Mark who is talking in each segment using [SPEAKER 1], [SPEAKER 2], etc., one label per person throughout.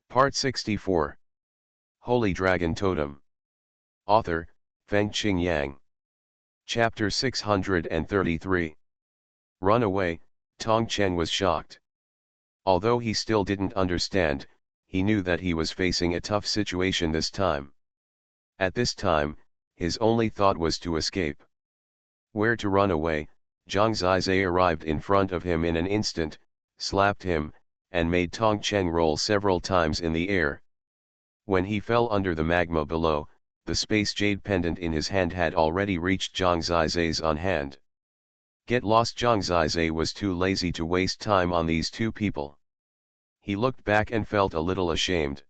[SPEAKER 1] Part 64. Holy Dragon Totem. Author, Fengqing Yang. Chapter 633. Run away. Tong Chen was shocked. Although he still didn't understand, he knew that he was facing a tough situation this time. At this time, his only thought was to escape. Where to run away? Zhang Zizai arrived in front of him in an instant, slapped him, and made Tong Chen roll several times in the air. When he fell under the magma below, the space jade pendant in his hand had already reached Zhang Zizai's on hand. Get lost. Zhang Zizai was too lazy to waste time on these two people. He looked back and felt a little ashamed.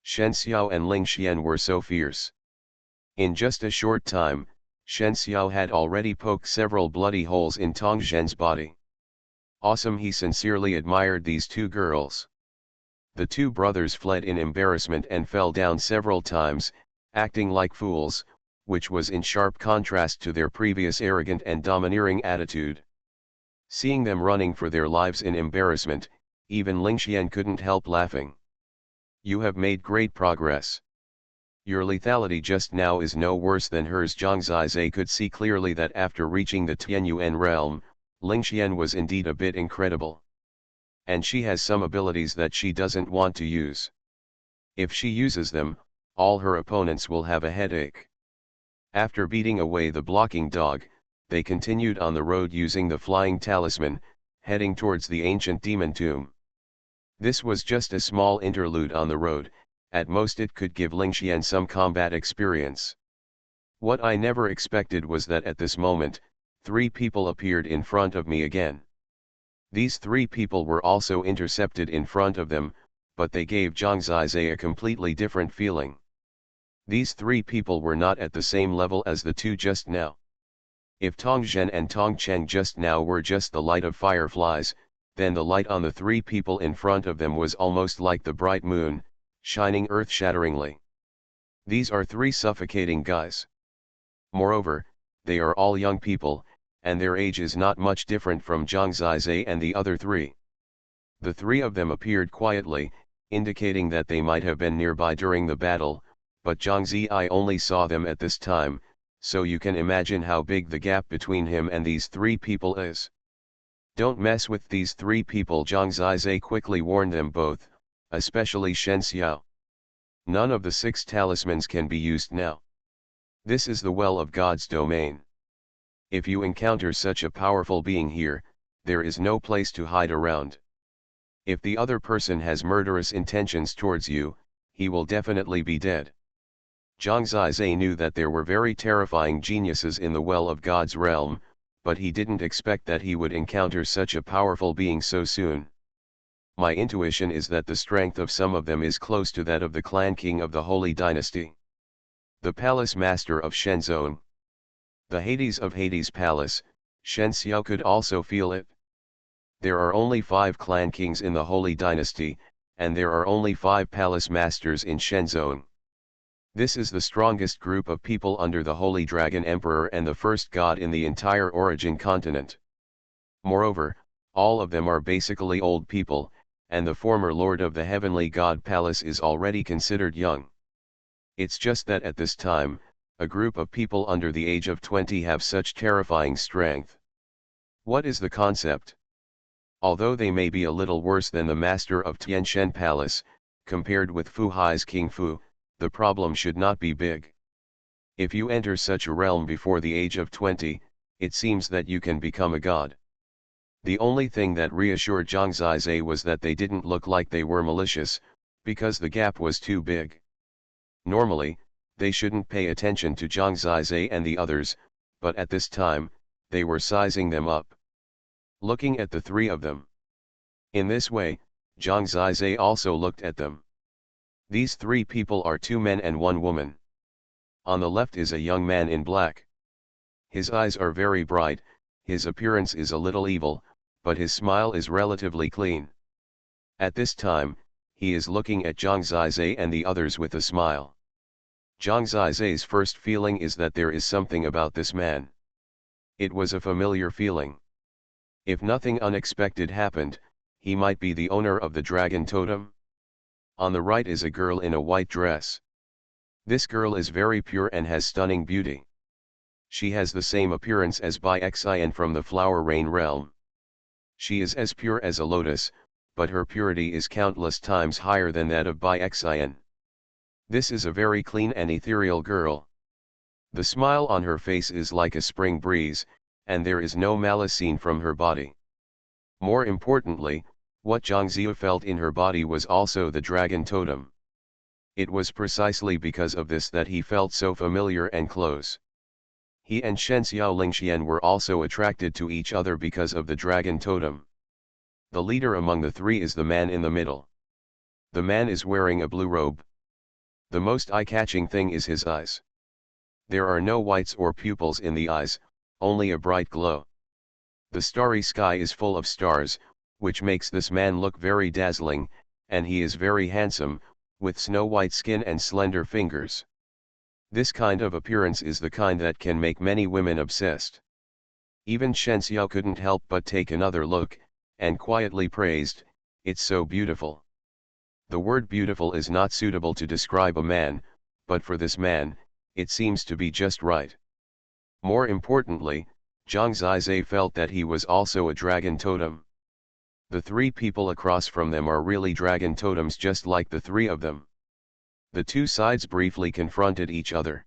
[SPEAKER 1] Shen Xiao and Ling Xian were so fierce. In just a short time, Shen Xiao had already poked several bloody holes in Tong Zhen's body. Awesome! He sincerely admired these two girls. The two brothers fled in embarrassment and fell down several times, acting like fools, which was in sharp contrast to their previous arrogant and domineering attitude. Seeing them running for their lives in embarrassment, even Ling Xian couldn't help laughing. You have made great progress. Your lethality just now is no worse than hers. Zhang Zizai could see clearly that after reaching the Tianyuan realm, Ling Xian was indeed a bit incredible. And she has some abilities that she doesn't want to use. If she uses them, all her opponents will have a headache. After beating away the blocking dog, they continued on the road using the flying talisman, heading towards the ancient demon tomb. This was just a small interlude on the road. At most it could give Ling Xian some combat experience. What I never expected was that at this moment, 3 people appeared in front of me again. These 3 people were also intercepted in front of them, but they gave Zhang Zizai a completely different feeling. These 3 people were not at the same level as the 2 just now. If Tong Zhen and Tong Cheng just now were just the light of fireflies, then the light on the 3 people in front of them was almost like the bright moon, shining earth-shatteringly. These are 3 suffocating guys. Moreover, they are all young people, and their age is not much different from Zhang Zizai and the other 3. The 3 of them appeared quietly, indicating that they might have been nearby during the battle, but Zhang Zizai only saw them at this time, so you can imagine how big the gap between him and these 3 people is. Don't mess with these 3 people. Zhang Zizai quickly warned them both, especially Shen Xiao. None of the 6 talismans can be used now. This is the well of God's domain. If you encounter such a powerful being here, there is no place to hide around. If the other person has murderous intentions towards you, he will definitely be dead. Zhang Zizai knew that there were very terrifying geniuses in the well of God's realm, but he didn't expect that he would encounter such a powerful being so soon. My intuition is that the strength of some of them is close to that of the clan king of the Holy Dynasty. The palace master of Shenzong. The Hades of Hades Palace. Shen Xiao could also feel it. There are only 5 clan kings in the Holy Dynasty, and there are only 5 palace masters in Shenzong. This is the strongest group of people under the Holy Dragon Emperor and the first god in the entire origin continent. Moreover, all of them are basically old people, and the former lord of the heavenly god palace is already considered young. It's just that at this time, a group of people under the age of 20 have such terrifying strength. What is the concept? Although they may be a little worse than the master of Tianshan Palace, compared with Fu Hai's King Fu, the problem should not be big. If you enter such a realm before the age of 20, it seems that you can become a god. The only thing that reassured Zhang Zizai was that they didn't look like they were malicious, because the gap was too big. Normally, they shouldn't pay attention to Zhang Zizai and the others, but at this time, they were sizing them up. Looking at the 3 of them. In this way, Zhang Zizai also looked at them. These 3 people are 2 men and 1 woman. On the left is a young man in black. His eyes are very bright, his appearance is a little evil, but his smile is relatively clean. At this time, he is looking at Zhang Zizai and the others with a smile. Zhang Zizai's first feeling is that there is something about this man. It was a familiar feeling. If nothing unexpected happened, he might be the owner of the dragon totem. On the right is a girl in a white dress. This girl is very pure and has stunning beauty. She has the same appearance as Xian from the flower rain realm. She is as pure as a lotus, but her purity is countless times higher than that of Xian. This is a very clean and ethereal girl. The smile on her face is like a spring breeze, and there is no malice seen from her body. More importantly, what Zhang Ziyu felt in her body was also the dragon totem. It was precisely because of this that he felt so familiar and close. He and Shenxiao Lingxian were also attracted to each other because of the dragon totem. The leader among the three is the man in the middle. The man is wearing a blue robe. The most eye-catching thing is his eyes. There are no whites or pupils in the eyes, only a bright glow. The starry sky is full of stars, which makes this man look very dazzling, and he is very handsome, with snow-white skin and slender fingers. This kind of appearance is the kind that can make many women obsessed. Even Shenxiao couldn't help but take another look, and quietly praised, "It's so beautiful." The word beautiful is not suitable to describe a man, but for this man, it seems to be just right. More importantly, Zhang Zizai felt that he was also a dragon totem. The three people across from them are really dragon totems just like the three of them. The two sides briefly confronted each other.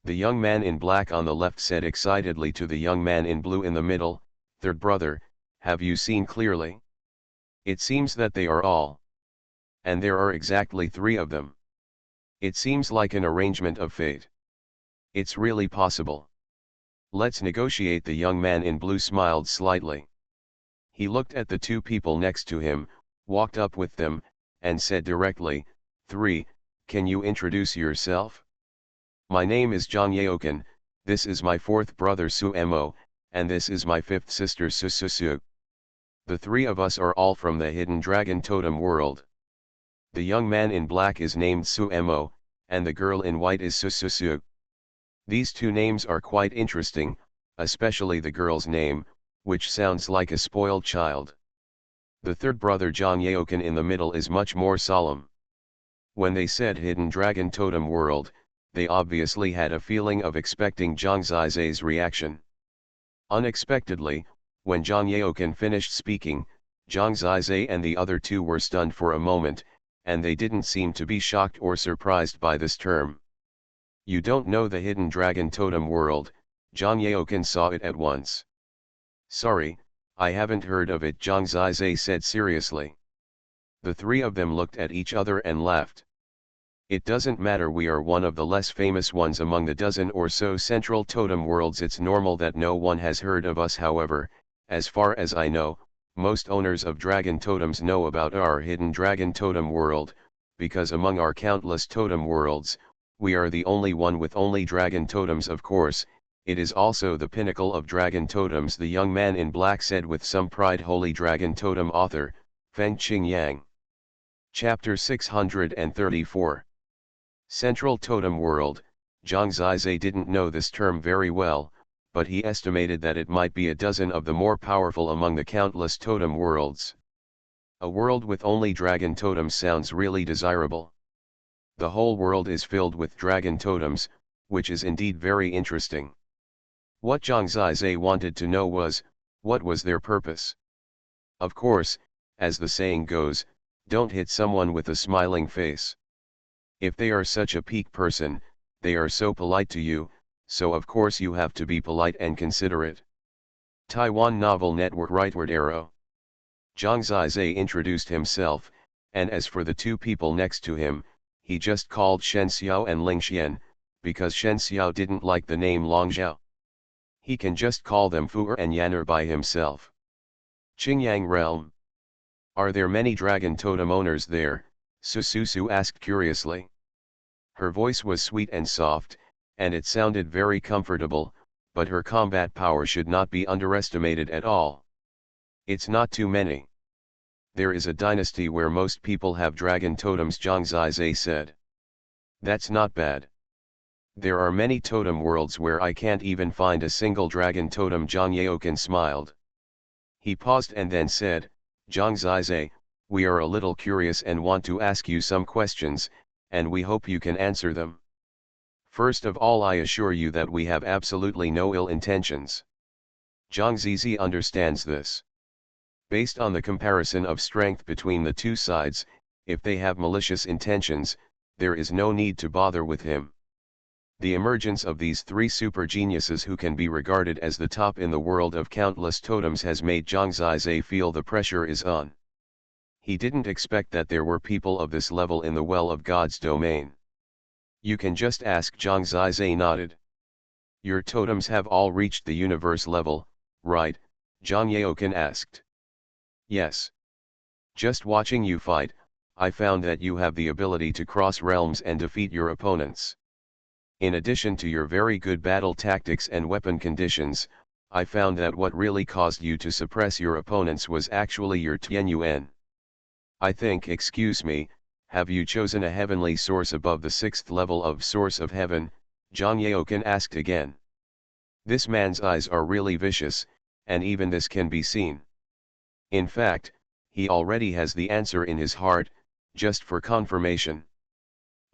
[SPEAKER 1] The young man in black on the left said excitedly to the young man in blue in the middle, "Third brother, have you seen clearly? It seems that they are all. And there are exactly three of them. It seems like an arrangement of fate. It's really possible. Let's negotiate." The young man in blue smiled slightly. He looked at the two people next to him, walked up with them, and said directly, "Three, can you introduce yourself? My name is Zhang Yaoken, this is my fourth brother Su Mo, and this is my fifth sister Su Su Su. The three of us are all from the hidden dragon totem world. The young man in black is named Su Mo, and the girl in white is Su Su Su. These two names are quite interesting, especially the girl's name, which sounds like a spoiled child. The third brother Zhang Yaoken in the middle is much more solemn. When they said hidden dragon totem world, they obviously had a feeling of expecting Zhang Zizai's reaction. Unexpectedly, when Zhang Yaoken finished speaking, Zhang Zizai and the other two were stunned for a moment, and they didn't seem to be shocked or surprised by this term. "You don't know the hidden dragon totem world," Zhang Yaoken saw it at once. "Sorry, I haven't heard of it," Zhang Zizai said seriously. The three of them looked at each other and laughed. "It doesn't matter, we are one of the less famous ones among the dozen or so central totem worlds. It's normal that no one has heard of us. However, as far as I know, most owners of dragon totems know about our hidden dragon totem world, because among our countless totem worlds, we are the only one with only dragon totems. Of course, it is also the pinnacle of dragon totems," the young man in black said with some pride. Holy Dragon Totem author, Feng Qingyang. Chapter 634. Central Totem World. Zhang Zizai didn't know this term very well, but he estimated that it might be a dozen of the more powerful among the countless totem worlds. A world with only dragon totems sounds really desirable. The whole world is filled with dragon totems, which is indeed very interesting. What Zhang Zizai wanted to know was, what was their purpose? Of course, as the saying goes, don't hit someone with a smiling face. If they are such a peak person, they are so polite to you, so of course you have to be polite and considerate. Taiwan Novel Network. Rightward arrow. Zhang Zizai introduced himself, and as for the two people next to him, he just called Shenxiao and Lingxian, because Shenxiao didn't like the name Longzhao. He can just call them Fu'er and Yan'er by himself. Qingyang Realm. Are there many dragon totem owners there? Su Su Su asked curiously. Her voice was sweet and soft, and it sounded very comfortable, but her combat power should not be underestimated at all. It's not too many. There is a dynasty where most people have dragon totems, Zhang Zizai said. That's not bad. There are many totem worlds where I can't even find a single dragon totem. Zhang Yaoken smiled. He paused and then said, Zhang Zizai, We are a little curious and want to ask you some questions, and we hope you can answer them. First of all, I assure you that we have absolutely no ill intentions. Zhang Zizi understands this. Based on the comparison of strength between the two sides, if they have malicious intentions, there is no need to bother with him. The emergence of these three super geniuses who can be regarded as the top in the world of countless totems has made Zhang Zizi feel the pressure is on. He didn't expect that there were people of this level in the Well of God's domain. You can just ask. Zhang Zizi nodded. Your totems have all reached the universe level, right? Zhang Yaokan asked. Yes. Just watching you fight, I found that you have the ability to cross realms and defeat your opponents. In addition to your very good battle tactics and weapon conditions, I found that what really caused you to suppress your opponents was actually your Tianyuan. I think, excuse me, have you chosen a heavenly source above the 6th level of Source of Heaven? Zhang Yaokan asked again. This man's eyes are really vicious, and even this can be seen. In fact, he already has the answer in his heart, just for confirmation.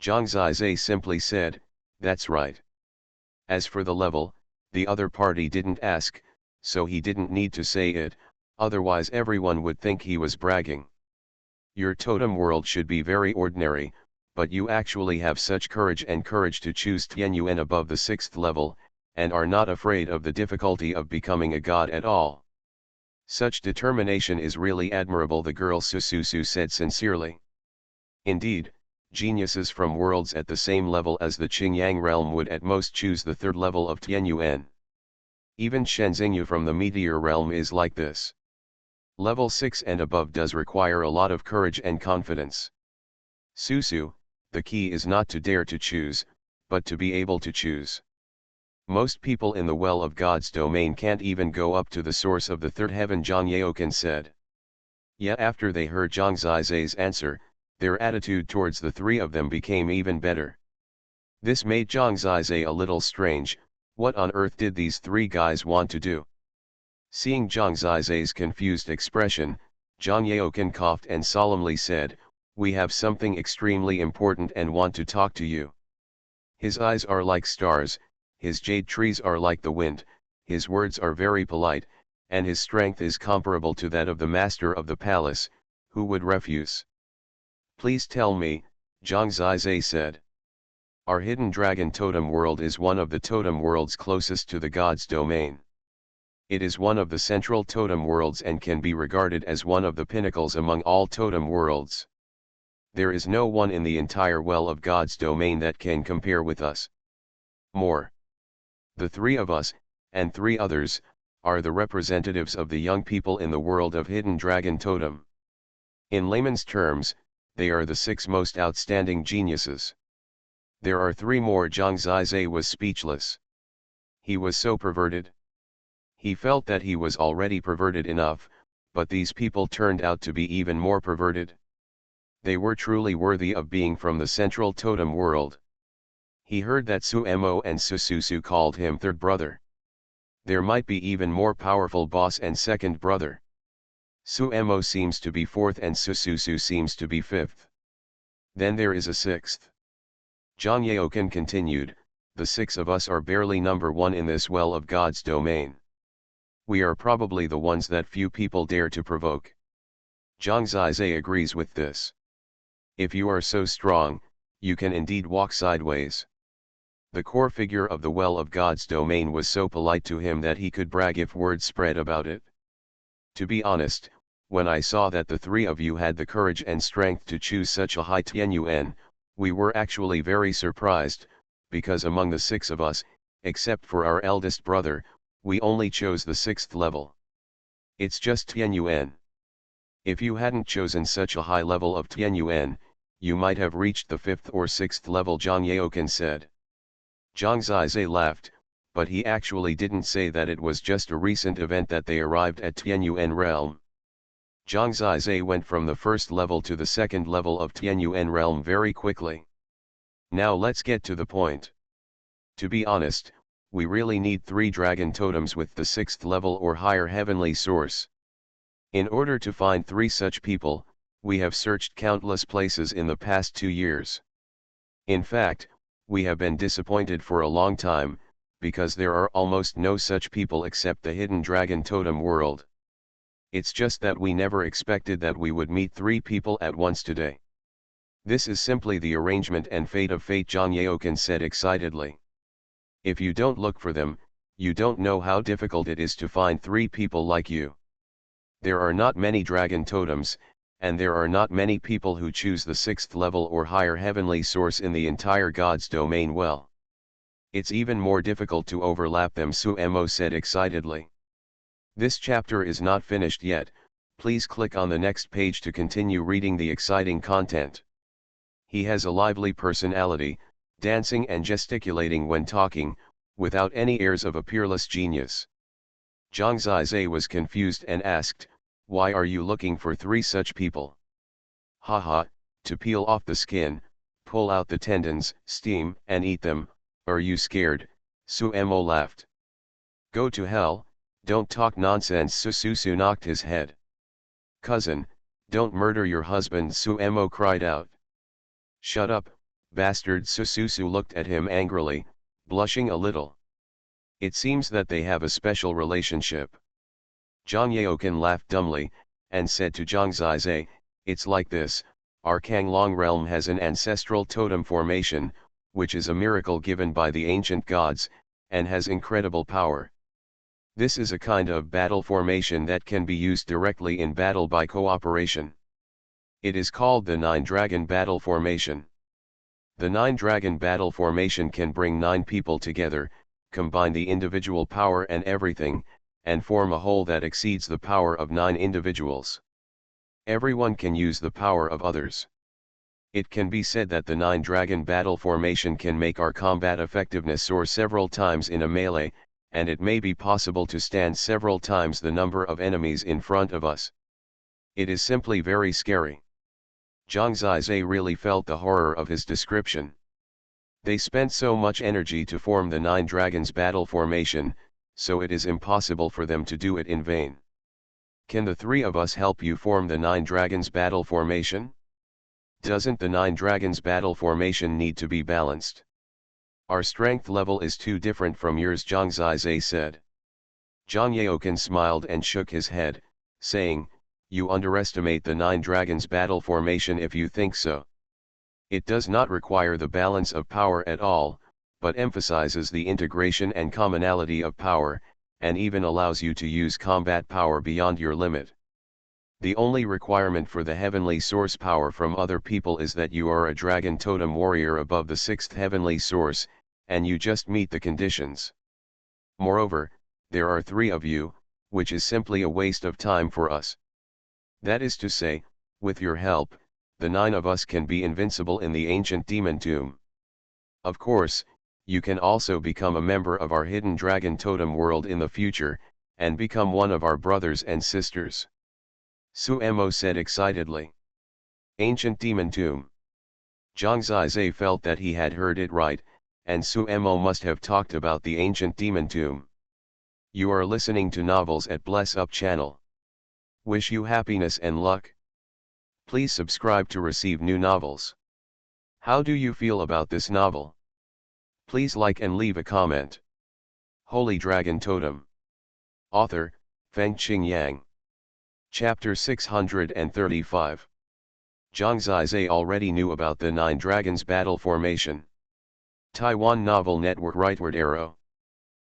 [SPEAKER 1] Zhang Zizi simply said, that's right. As for the level, the other party didn't ask, so he didn't need to say it, otherwise everyone would think he was bragging. Your totem world should be very ordinary, but you actually have such courage to choose Tianyuan above the 6th level, and are not afraid of the difficulty of becoming a god at all. Such determination is really admirable, the girl Sususu said sincerely. Indeed, geniuses from worlds at the same level as the Qingyang realm would at most choose the 3rd level of Tianyuan. Even Shenzingyu from the Meteor realm is like this. Level 6 and above does require a lot of courage and confidence. Susu, the key is not to dare to choose, but to be able to choose. Most people in the Well of God's domain can't even go up to the source of the 3rd heaven, Zhang Yaokan said. Yet after they heard Zhang Zizi's answer, their attitude towards the three of them became even better. This made Zhang Zizi a little strange. What on earth did these three guys want to do? Seeing Zhang Zizi's confused expression, Zhang Yaokan coughed and solemnly said, we have something extremely important and want to talk to you. His eyes are like stars, his jade trees are like the wind, his words are very polite, and his strength is comparable to that of the master of the palace. Who would refuse? Please tell me, Zhang Zizi said. Our hidden dragon totem world is one of the totem worlds closest to the god's domain. It is one of the central totem worlds and can be regarded as one of the pinnacles among all totem worlds. There is no one in the entire Well of God's domain that can compare with us. More. The three of us, and three others, are the representatives of the young people in the world of hidden dragon totem. In layman's terms, they are the 6 most outstanding geniuses. There are 3 more. Zhang Zizi was speechless. He was so perverted. He felt that he was already perverted enough, but these people turned out to be even more perverted. They were truly worthy of being from the central totem world. He heard that Suemo and Sususu called him 3rd brother. There might be even more powerful boss and 2nd brother. Suemo seems to be 4th and Sususu seems to be 5th. Then there is a 6th. Zhang Yaokan continued, the 6 of us are barely number 1 in this Well of God's domain. We are probably the ones that few people dare to provoke. Zhang Zizi agrees with this. If you are so strong, you can indeed walk sideways. The core figure of the Well of God's domain was so polite to him that he could brag if word spread about it. To be honest, when I saw that the 3 of you had the courage and strength to choose such a high Tianyuan, we were actually very surprised, because among the 6 of us, except for our eldest brother, we only chose the 6th level. It's just Tianyuan. If you hadn't chosen such a high level of Tianyuan, you might have reached the 5th or 6th level, Zhang Yaokan said. Zhang Zizi laughed, but he actually didn't say that it was just a recent event that they arrived at Tianyuan realm. Zhang Zizi went from the 1st level to the 2nd level of Tianyuan realm very quickly. Now let's get to the point. To be honest, we really need 3 dragon totems with the 6th level or higher heavenly source. In order to find 3 such people, We have searched countless places in the past 2 years. In fact, we have been disappointed for a long time, because there are almost no such people except the hidden dragon totem world. It's just that we never expected that we would meet 3 people at once today. This is simply the arrangement and fate of fate, Zhang Yaoken said excitedly. If you don't look for them, you don't know how difficult it is to find 3 people like you. There are not many dragon totems, and there are not many people who choose the 6th level or higher heavenly source in the entire God's domain well. It's even more difficult to overlap them, Suemo said excitedly. This chapter is not finished yet, please click on the next page to continue reading the exciting content. He has a lively personality, dancing and gesticulating when talking, without any airs of a peerless genius. Zhang Zizai was confused and asked, "Why are you looking for 3 such people?" "Haha, to peel off the skin, pull out the tendons, steam and eat them. Are you scared?" Suemo laughed. "Go to hell, don't talk nonsense." Sususu knocked his head. "Cousin, don't murder your husband," Suemo cried out. "Shut up, bastard." Sususu looked at him angrily, blushing a little. It seems that they have a special relationship. Zhang Yaoken laughed dumbly, and said to Zhang Zizai, "It's like this, our Kanglong realm has an ancestral totem formation, which is a miracle given by the ancient gods, and has incredible power. This is a kind of battle formation that can be used directly in battle by cooperation. It is called the 9-Dragon Battle Formation. The 9-Dragon Battle Formation can bring 9 people together, combine the individual power and everything, and form a whole that exceeds the power of 9 individuals. Everyone can use the power of others. It can be said that the 9-Dragon Battle Formation can make our combat effectiveness soar several times in a melee, and it may be possible to stand several times the number of enemies in front of us. It is simply very scary." Zhang Zizai really felt the horror of his description. They spent so much energy to form the 9 Dragons Battle Formation, so it is impossible for them to do it in vain. "Can the 3 of us help you form the 9 Dragons Battle Formation? Doesn't the 9 Dragons Battle Formation need to be balanced? Our strength level is too different from yours," Zhang Zizai said. Zhang Yaoken smiled and shook his head, saying, "You underestimate the 9 Dragons Battle Formation if you think so. It does not require the balance of power at all, but emphasizes the integration and commonality of power, and even allows you to use combat power beyond your limit. The only requirement for the heavenly source power from other people is that you are a dragon totem warrior above the 6th heavenly source, and you just meet the conditions. Moreover, there are 3 of you, which is simply a waste of time for us. That is to say, with your help, the 9 of us can be invincible in the ancient demon tomb. Of course, you can also become a member of our hidden dragon totem world in the future, and become one of our brothers and sisters." Suemo said excitedly. "Ancient demon tomb." Zhang Zizai felt that he had heard it right, and Suemo must have talked about the ancient demon tomb. You are listening to Novels at Bless Up channel. Wish you happiness and luck. Please subscribe to receive new novels. How do you feel about this novel? Please like and leave a comment. Holy Dragon Totem. Author, Fengqing Yang. Chapter 635. Zhang Zizai already knew about the 9 Dragons Battle Formation. Taiwan Novel Network Rightward Arrow.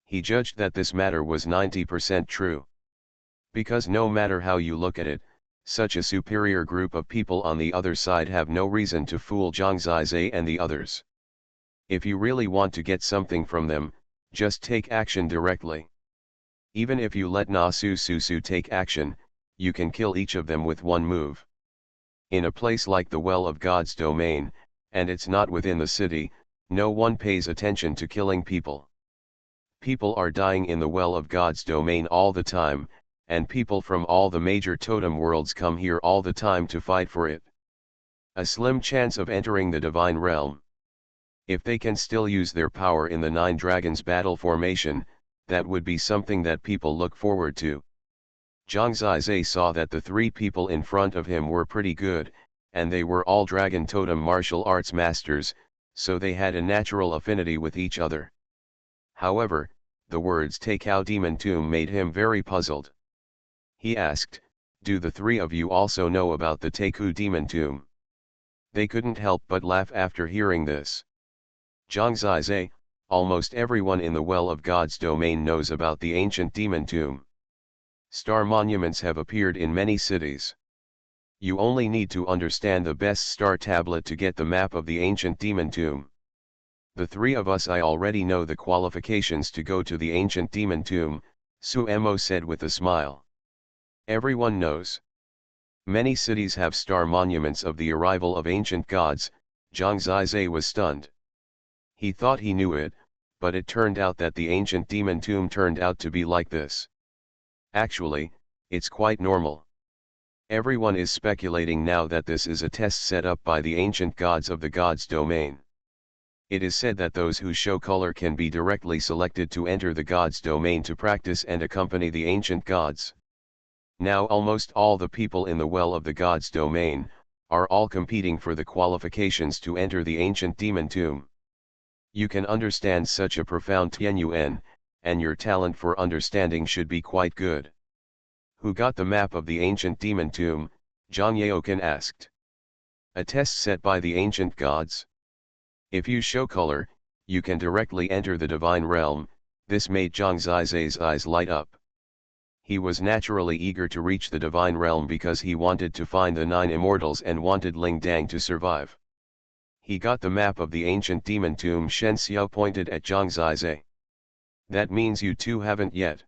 [SPEAKER 1] He judged that this matter was 90% true. Because no matter how you look at it, such a superior group of people on the other side have no reason to fool Zhang Zizai and the others. If you really want to get something from them, just take action directly. Even if you let Na Su Su Su take action, you can kill each of them with one move. In a place like the Well of God's domain, and it's not within the city, no one pays attention to killing people. People are dying in the Well of God's domain all the time, and people from all the major totem worlds come here all the time to fight for it. A slim chance of entering the divine realm. If they can still use their power in the 9 Dragons Battle Formation, that would be something that people look forward to. Zhang Zizai saw that the three people in front of him were pretty good, and they were all Dragon Totem martial arts masters, so they had a natural affinity with each other. However, the words Taikao Demon Tomb made him very puzzled. He asked, "Do the three of you also know about the Taikou Demon Tomb?" They couldn't help but laugh after hearing this. Zhang Zizai, almost everyone in the Well of God's domain knows about the ancient demon tomb. Star monuments have appeared in many cities. You only need to understand the best star tablet to get the map of the ancient demon tomb. The three of us I already know the qualifications to go to the ancient demon tomb, Suemo said with a smile. Everyone knows. Many cities have star monuments of the arrival of ancient gods. Zhang Zizai was stunned. He thought he knew it, but it turned out that the ancient demon tomb turned out to be like this. Actually, it's quite normal. Everyone is speculating now that this is a test set up by the ancient gods of the gods' domain. It is said that those who show color can be directly selected to enter the gods' domain to practice and accompany the ancient gods. Now almost all the people in the Well of the Gods domain, are all competing for the qualifications to enter the ancient demon tomb. You can understand such a profound Tianyuan, and your talent for understanding should be quite good. Who got the map of the ancient demon tomb? Zhang Yaokan asked. A test set by the ancient gods. If you show color, you can directly enter the divine realm. This made Zhang Zizai's eyes light up. He was naturally eager to reach the divine realm because he wanted to find the 9 immortals and wanted Ling Dang to survive. He got the map of the ancient demon tomb. Shen Xiao pointed at Zhang Zizai. That means you two haven't yet.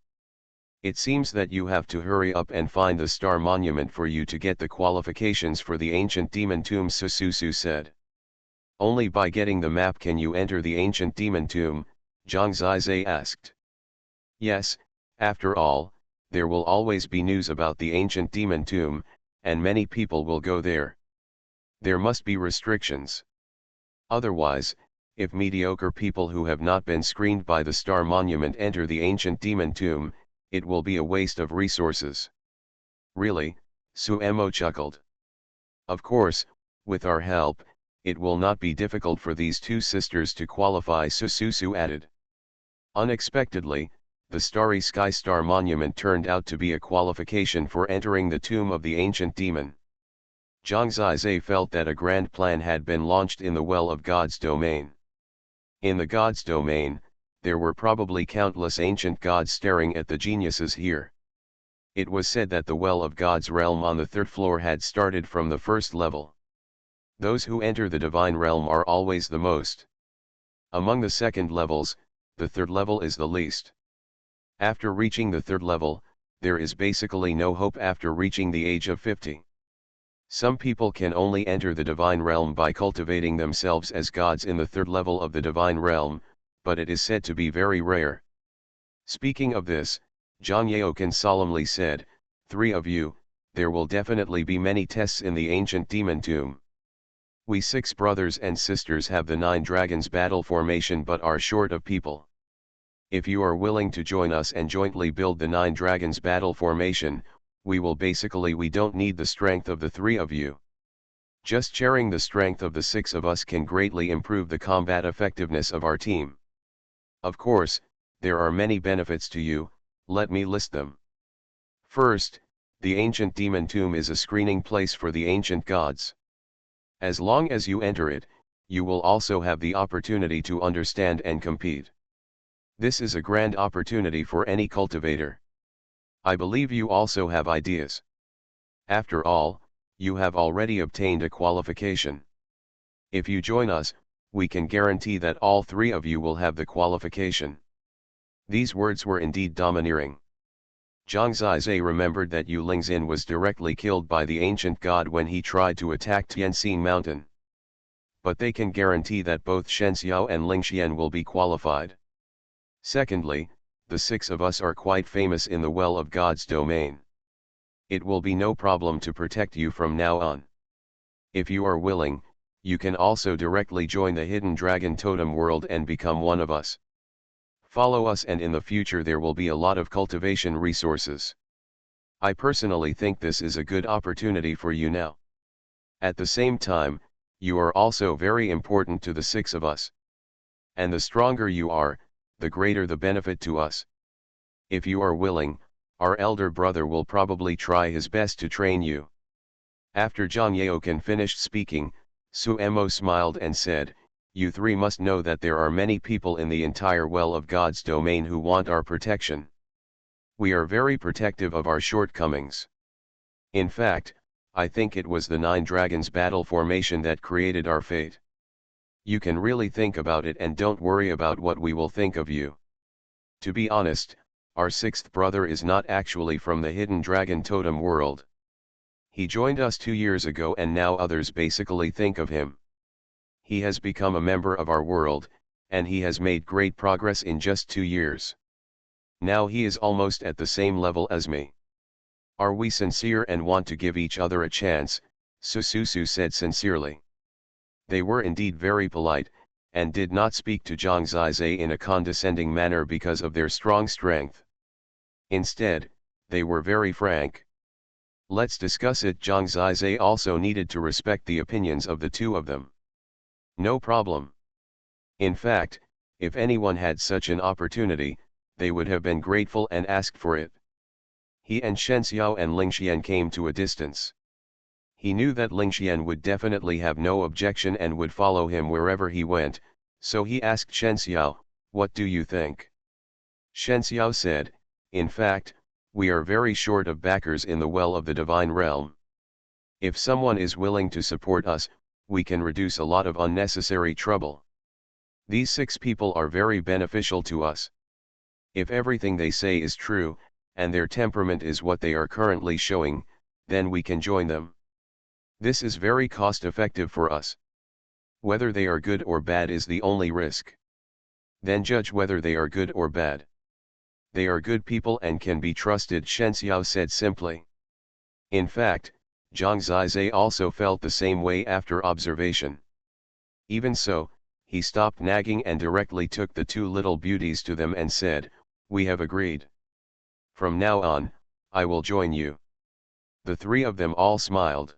[SPEAKER 1] It seems that you have to hurry up and find the star monument for you to get the qualifications for the ancient demon tomb, Sususu said. Only by getting the map can you enter the ancient demon tomb, Zhang Zizai asked. Yes, after all, there will always be news about the ancient demon tomb, and many people will go there. There must be restrictions. Otherwise, if mediocre people who have not been screened by the star monument enter the ancient demon tomb, it will be a waste of resources. Really? Suemo chuckled. Of course, with our help, it will not be difficult for these two sisters to qualify, Sususu added. Unexpectedly, the Starry Sky Star Monument turned out to be a qualification for entering the tomb of the ancient demon. Zhang Zizai felt that a grand plan had been launched in the Well of God's domain. In the God's domain, there were probably countless ancient gods staring at the geniuses here. It was said that the Well of God's realm on the 3rd floor had started from the 1st level. Those who enter the divine realm are always the most. Among the 2nd levels, the 3rd level is the least. After reaching the 3rd level, there is basically no hope after reaching the age of 50. Some people can only enter the divine realm by cultivating themselves as gods in the 3rd level of the divine realm, but it is said to be very rare. Speaking of this, Zhang Yaokan solemnly said, 3 of you, there will definitely be many tests in the ancient demon tomb. We 6 brothers and sisters have the 9 dragons battle formation but are short of people. If you are willing to join us and jointly build the 9 dragons battle formation, we don't need the strength of the 3 of you. Just sharing the strength of the 6 of us can greatly improve the combat effectiveness of our team. Of course, there are many benefits to you, let me list them. First, the ancient demon tomb is a screening place for the ancient gods. As long as you enter it, you will also have the opportunity to understand and compete. This is a grand opportunity for any cultivator. I believe you also have ideas. After all, you have already obtained a qualification. If you join us, we can guarantee that all 3 of you will have the qualification. These words were indeed domineering. Zhang Zizai remembered that Yu Lingzin was directly killed by the ancient god when he tried to attack Tianxing Mountain. But they can guarantee that both Shen Xiao and Ling Xian will be qualified. Secondly, the 6 of us are quite famous in the Well of God's domain. It will be no problem to protect you from now on. If you are willing, you can also directly join the Hidden Dragon Totem world and become one of us. Follow us and in the future there will be a lot of cultivation resources. I personally think this is a good opportunity for you now. At the same time, you are also very important to the six of us. And the stronger you are, the greater the benefit to us. If you are willing, our elder brother will probably try his best to train you. After Zhang Yaoken finished speaking, Suemo smiled and said, "You three must know that there are many people in the entire Well of God's domain who want our protection. We are very protective of our shortcomings. In fact, I think it was the Nine Dragons battle formation that created our fate. You can really think about it and don't worry about what we will think of you. To be honest, our sixth brother is not actually from the Hidden Dragon Totem world. He joined us 2 years ago and now others basically think of him. He has become a member of our world, and he has made great progress in just 2 years. Now he is almost at the same level as me. Are we sincere and want to give each other a chance?" Sususu said sincerely. They were indeed very polite, and did not speak to Zhang Zizai in a condescending manner because of their strong strength. Instead, they were very frank. "Let's discuss it." Zhang Zizai also needed to respect the opinions of the two of them. No problem. In fact, if anyone had such an opportunity, they would have been grateful and asked for it. He and Shen Xiao and Ling Xian came to a distance. He knew that Ling Xian would definitely have no objection and would follow him wherever he went, so he asked Shen Xiao, "What do you think?" Shen Xiao said, "In fact, we are very short of backers in the Well of the Divine Realm. If someone is willing to support us, we can reduce a lot of unnecessary trouble. These 6 people are very beneficial to us. If everything they say is true, and their temperament is what they are currently showing, then we can join them. This is very cost-effective for us. Whether they are good or bad is the only risk. Then judge whether they are good or bad. They are good people and can be trusted," Shen Xiao said simply. In fact, Zhang Zizai also felt the same way after observation. Even so, he stopped nagging and directly took the 2 little beauties to them and said, "We have agreed. From now on, I will join you." The 3 of them all smiled.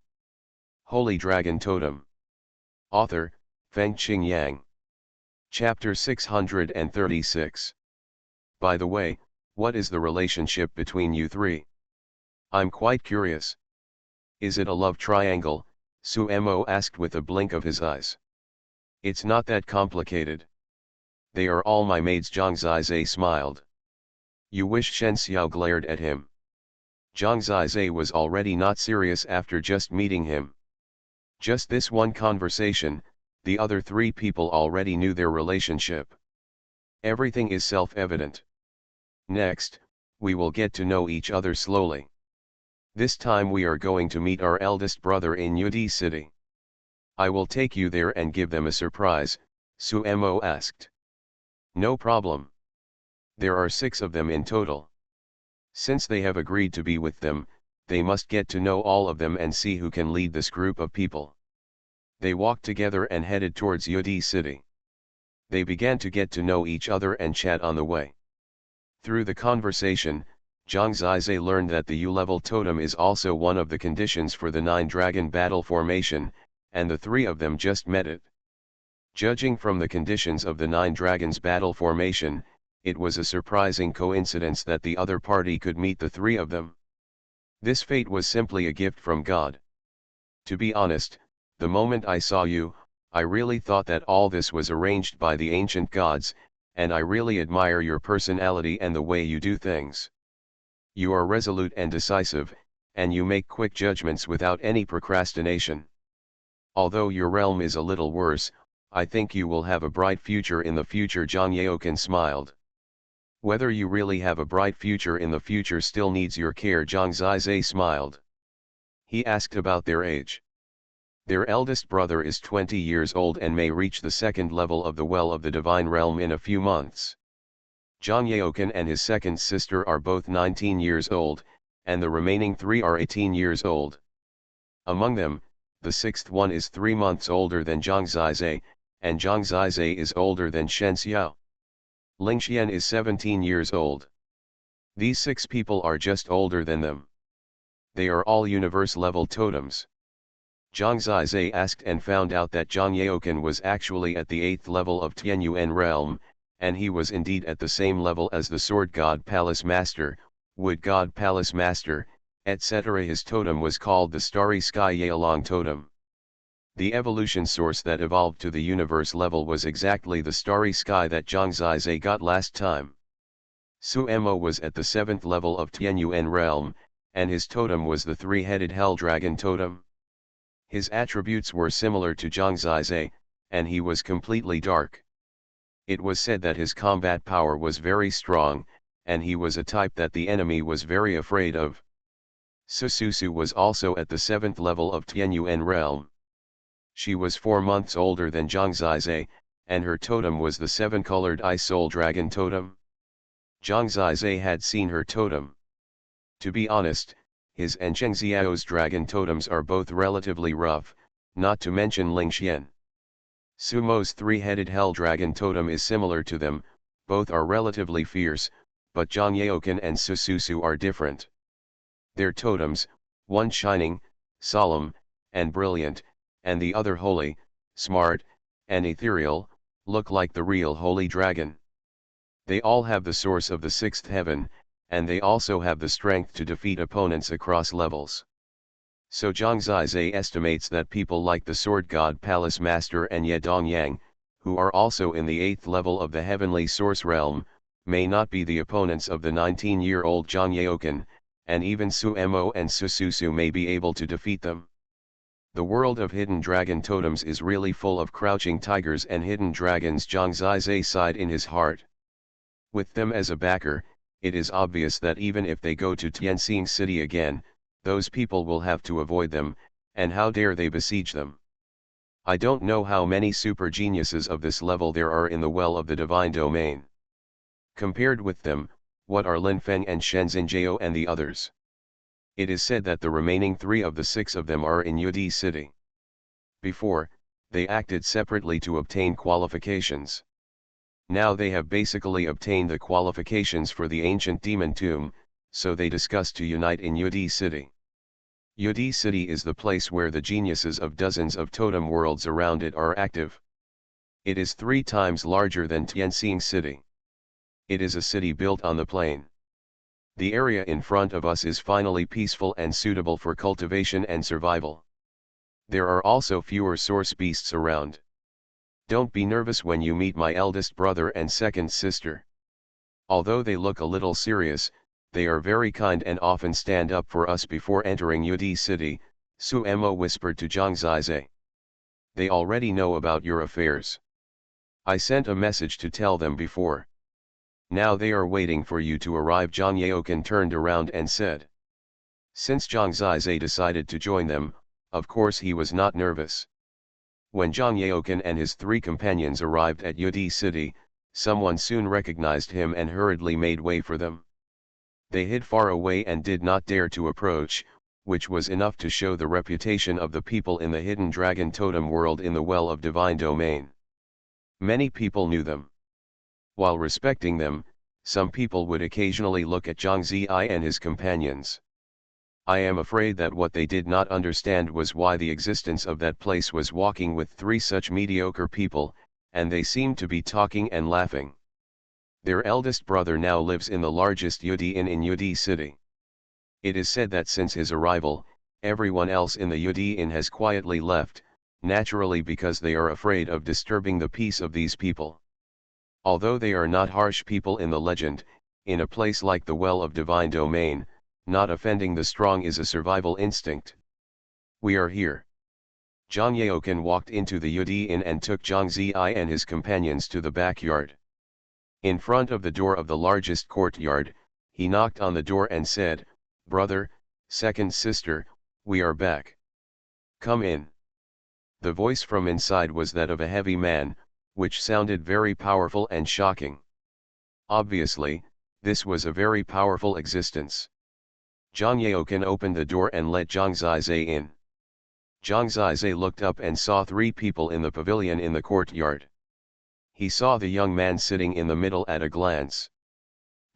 [SPEAKER 1] Holy Dragon Totem. Author, Fengqing Yang. Chapter 636. By the way, what is the relationship between you 3? I'm quite curious. Is it a love triangle? Suemo asked with a blink of his eyes. It's not that complicated. They are all my maids, Zhang Zizai smiled. You wish? Shen Xiao glared at him. Zhang Zizai was already not serious after just meeting him. Just this one conversation, the other 3 people already knew their relationship. Everything is self-evident. Next, we will get to know each other slowly. This time we are going to meet our eldest brother in Yudi City. I will take you there and give them a surprise, Suemo asked. No problem. There are 6 of them in total. Since they have agreed to be with them, they must get to know all of them and see who can lead this group of people. They walked together and headed towards Yudi City. They began to get to know each other and chat on the way. Through the conversation, Zhang Zizai learned that the U-level totem is also one of the conditions for the 9-dragon battle formation, and the 3 of them just met it. Judging from the conditions of the 9 dragons battle formation, it was a surprising coincidence that the other party could meet the 3 of them. This fate was simply a gift from God. To be honest, the moment I saw you, I really thought that all this was arranged by the ancient gods, and I really admire your personality and the way you do things. You are resolute and decisive, and you make quick judgments without any procrastination. Although your realm is a little worse, I think you will have a bright future in the future. Zhang Yaoken smiled. Whether you really have a bright future in the future still needs your care. Zhang Zizai smiled. He asked about their age. Their eldest brother is 20 years old and may reach the 2nd level of the Well of the Divine Realm in a few months. Zhang Yaoken and his second sister are both 19 years old, and the remaining 3 are 18 years old. Among them, the 6th one is 3 months older than Zhang Zizai, and Zhang Zizai is older than Shen Xiao. Ling Xian is 17 years old. These 6 people are just older than them. They are all universe-level totems. Zhang Zizai asked and found out that Zhang Yaoken was actually at the 8th level of Tianyuan realm, and he was indeed at the same level as the Sword God Palace Master, Wood God Palace Master, etc. His totem was called the Starry Sky Yaolong Totem. The evolution source that evolved to the universe level was exactly the starry sky that Zhang Zizai got last time. Su Mo was at the 7th level of Tianyuan realm, and his totem was the three-headed Hell Dragon Totem. His attributes were similar to Zhang Zizai, and he was completely dark. It was said that his combat power was very strong, and he was a type that the enemy was very afraid of. Sususu was also at the 7th level of Tianyuan realm. She was 4 months older than Zhang Zizai, and her totem was the 7-colored Ice Soul Dragon Totem. Zhang Zizai had seen her totem. To be honest, his and Cheng Xiao's dragon totems are both relatively rough, not to mention Ling Xian. Sumo's three-headed Hell Dragon Totem is similar to them, both are relatively fierce, but Zhang Yaoken and Sususu are different. Their totems, one shining, solemn, and brilliant, and the other holy, smart, and ethereal, look like the real holy dragon. They all have the source of the 6th heaven, and they also have the strength to defeat opponents across levels. So Zhang Zizai estimates that people like the Sword God Palace Master and Ye Dongyang, who are also in the 8th level of the heavenly source realm, may not be the opponents of the 19-year-old Zhang Yaoken, and even Su Mo and Sususu may be able to defeat them. The world of hidden dragon totems is really full of crouching tigers and hidden dragons. Zhang Zizai sighed in his heart. With them as a backer, it is obvious that even if they go to Tianxing City again, those people will have to avoid them, and how dare they besiege them. I don't know how many super geniuses of this level there are in the well of the divine domain. Compared with them, what are Lin Feng and Shenzhen Jiao and the others? It is said that the remaining 3 of the 6 of them are in Yudi City. Before, they acted separately to obtain qualifications. Now they have basically obtained the qualifications for the ancient demon tomb, so they discuss to unite in Yudi City. Yudi City is the place where the geniuses of dozens of totem worlds around it are active. It is 3 times larger than Tianxing City. It is a city built on the plain. The area in front of us is finally peaceful and suitable for cultivation and survival. There are also fewer source beasts around. Don't be nervous when you meet my eldest brother and second sister. Although they look a little serious, they are very kind and often stand up for us before entering Yudi City, Su Mo whispered to Zhang Zizai. They already know about your affairs. I sent a message to tell them before. Now they are waiting for you to arrive. Zhang Yaoken turned around and said. Since Zhang Zizai decided to join them, of course he was not nervous. When Zhang Yaoken and his 3 companions arrived at Yudi City, someone soon recognized him and hurriedly made way for them. They hid far away and did not dare to approach, which was enough to show the reputation of the people in the hidden dragon totem world in the well of divine domain. Many people knew them. While respecting them, some people would occasionally look at Zhang Zizai and his companions. I am afraid that what they did not understand was why the existence of that place was walking with 3 such mediocre people, and they seemed to be talking and laughing. Their eldest brother now lives in the largest Yudi Inn in Yudi City. It is said that since his arrival, everyone else in the Yudi Inn has quietly left, naturally because they are afraid of disturbing the peace of these people. Although they are not harsh people in the legend, in a place like the Well of Divine Domain, not offending the strong is a survival instinct. We are here. Zhang Yaoken walked into the Yudi Inn and took Zhang Zizai and his companions to the backyard. In front of the door of the largest courtyard, he knocked on the door and said, Brother, second sister, we are back. Come in. The voice from inside was that of a heavy man, which sounded very powerful and shocking. Obviously, this was a very powerful existence. Zhang Yaoken opened the door and let Zhang Zizai in. Zhang Zizai looked up and saw 3 people in the pavilion in the courtyard. He saw the young man sitting in the middle at a glance.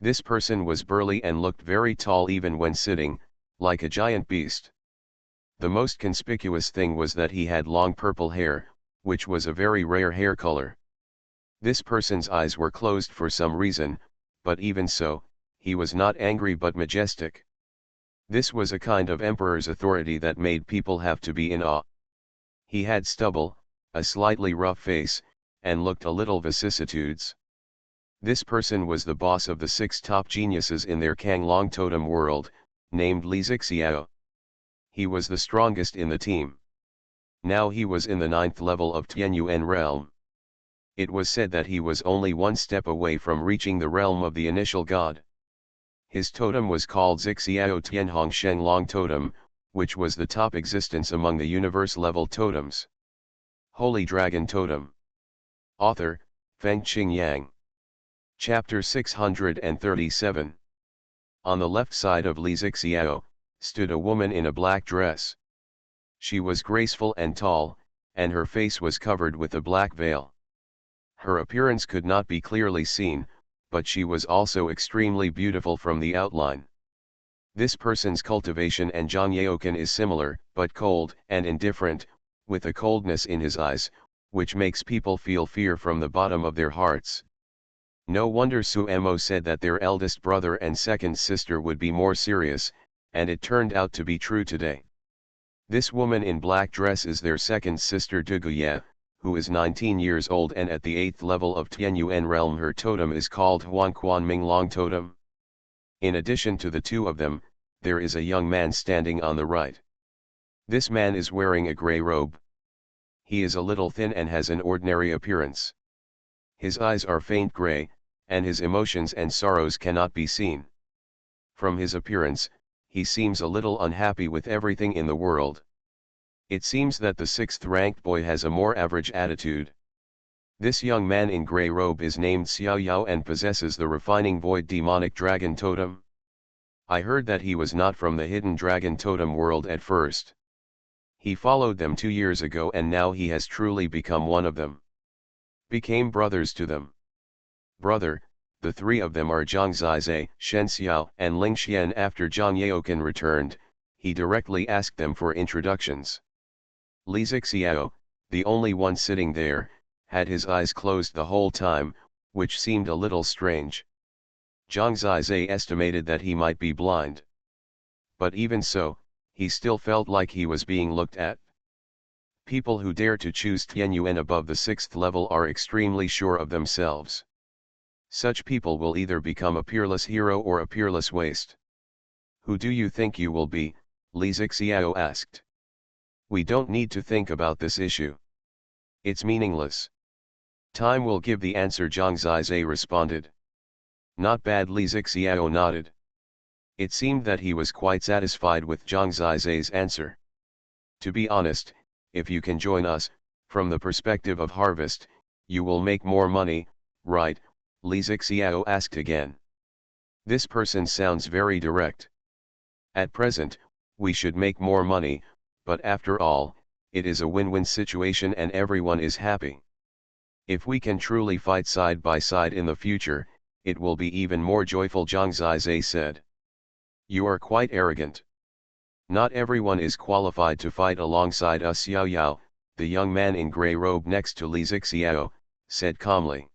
[SPEAKER 1] This person was burly and looked very tall even when sitting, like a giant beast. The most conspicuous thing was that he had long purple hair, which was a very rare hair color. This person's eyes were closed for some reason, but even so, he was not angry but majestic. This was a kind of emperor's authority that made people have to be in awe. He had stubble, a slightly rough face, and looked a little vicissitudes. This person was the boss of the 6 top geniuses in their Kanglong Totem world, named Li Zixiao. He was the strongest in the team. Now he was in the 9th level of Tianyuan realm. It was said that he was only one step away from reaching the realm of the initial god. His totem was called Zixiao Tianhong Shenglong Totem, which was the top existence among the universe-level totems. Holy Dragon Totem. Author, Fengqing Yang. Chapter 637. On the left side of Li Zixiao, stood a woman in a black dress. She was graceful and tall, and her face was covered with a black veil. Her appearance could not be clearly seen, but she was also extremely beautiful from the outline. This person's cultivation and Zhang Yaoken is similar, but cold and indifferent, with a coldness in his eyes, which makes people feel fear from the bottom of their hearts. No wonder Su Mo said that their eldest brother and second sister would be more serious, and it turned out to be true today. This woman in black dress is their second sister Duguye, who is 19 years old and at the 8th level of Tianyuan realm. Her totem is called Xuanhuan Minglong Totem. In addition to the two of them, there is a young man standing on the right. This man is wearing a gray robe. He is a little thin and has an ordinary appearance. His eyes are faint gray, and his emotions and sorrows cannot be seen. From his appearance, he seems a little unhappy with everything in the world. It seems that the 6th-ranked boy has a more average attitude. This young man in gray robe is named Xiao Yao and possesses the refining void demonic dragon totem. I heard that he was not from the hidden dragon totem world at first. He followed them 2 years ago and now he has truly become one of them. Became brothers to them. Brother, the 3 of them are Zhang Zizai, Shen Xiao and Ling Xian. After Zhang Yaoken returned, he directly asked them for introductions. Li Zixiao, the only one sitting there, had his eyes closed the whole time, which seemed a little strange. Zhang Zizai estimated that he might be blind. But even so, he still felt like he was being looked at. People who dare to choose Tianyuan above the 6th level are extremely sure of themselves. Such people will either become a peerless hero or a peerless waste. Who do you think you will be? Li Zixiao asked. We don't need to think about this issue. It's meaningless. Time will give the answer, Zhang Zizai responded. Not bad, Li Zixiao nodded. It seemed that he was quite satisfied with Zhang Zizai's answer. To be honest, if you can join us, from the perspective of harvest, you will make more money, right? Li Zixiao asked again. This person sounds very direct. At present, we should make more money, but after all, it is a win-win situation and everyone is happy. If we can truly fight side by side in the future, it will be even more joyful, Zhang Zizai said. You are quite arrogant. Not everyone is qualified to fight alongside us. Xiao Yao, the young man in grey robe next to Li Zixiao, said calmly.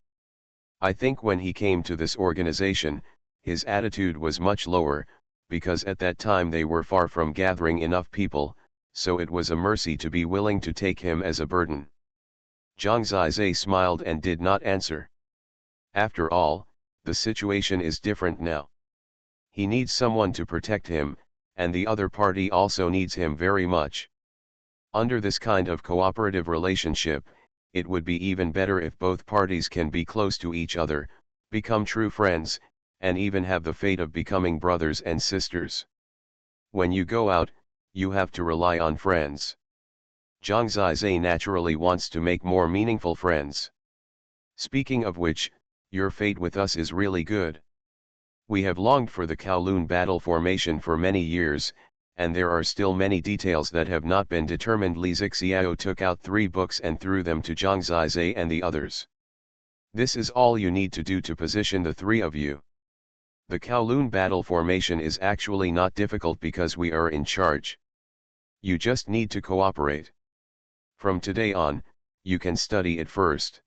[SPEAKER 1] I think when he came to this organization, his attitude was much lower, because at that time they were far from gathering enough people, so it was a mercy to be willing to take him as a burden. Zhang Zizai smiled and did not answer. After all, the situation is different now. He needs someone to protect him, and the other party also needs him very much. Under this kind of cooperative relationship, it would be even better if both parties can be close to each other, become true friends, and even have the fate of becoming brothers and sisters. When you go out, you have to rely on friends. Zhang Zizai naturally wants to make more meaningful friends. Speaking of which, your fate with us is really good. We have longed for the Kowloon battle formation for many years, and there are still many details that have not been determined. Li Zixiao took out 3 books and threw them to Zhang Zizai and the others. This is all you need to do to position the 3 of you. The Kowloon battle formation is actually not difficult because we are in charge. You just need to cooperate. From today on, you can study it first.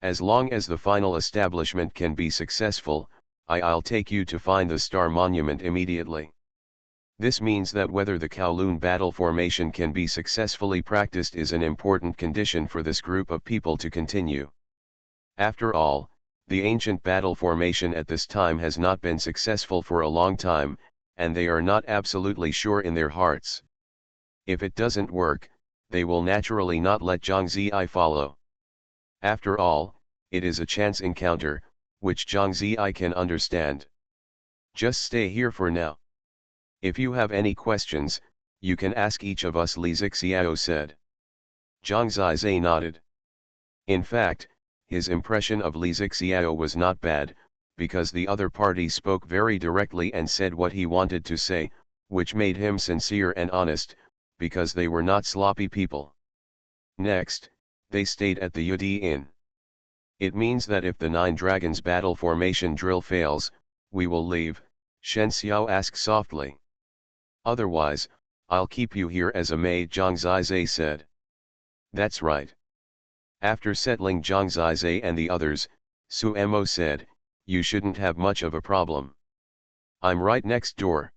[SPEAKER 1] As long as the final establishment can be successful, I'll take you to find the star monument immediately. This means that whether the Kowloon battle formation can be successfully practiced is an important condition for this group of people to continue. After all, the ancient battle formation at this time has not been successful for a long time, and they are not absolutely sure in their hearts. If it doesn't work, they will naturally not let Zhang Ziyi follow. After all, it is a chance encounter, which Zhang Ziyi can understand. Just stay here for now. If you have any questions, you can ask each of us, Li Zixiao said. Zhang Ziyi nodded. In fact, his impression of Li Zixiao was not bad, because the other party spoke very directly and said what he wanted to say, which made him sincere and honest, because they were not sloppy people. Next, they stayed at the Yudi Inn. It means that if the Nine Dragons battle formation drill fails, we will leave, Shen Xiao asked softly. Otherwise, I'll keep you here as a maid, Zhang Ziyi said. That's right. After settling Zhang Ziyi and the others, Su Mo said, you shouldn't have much of a problem. I'm right next door.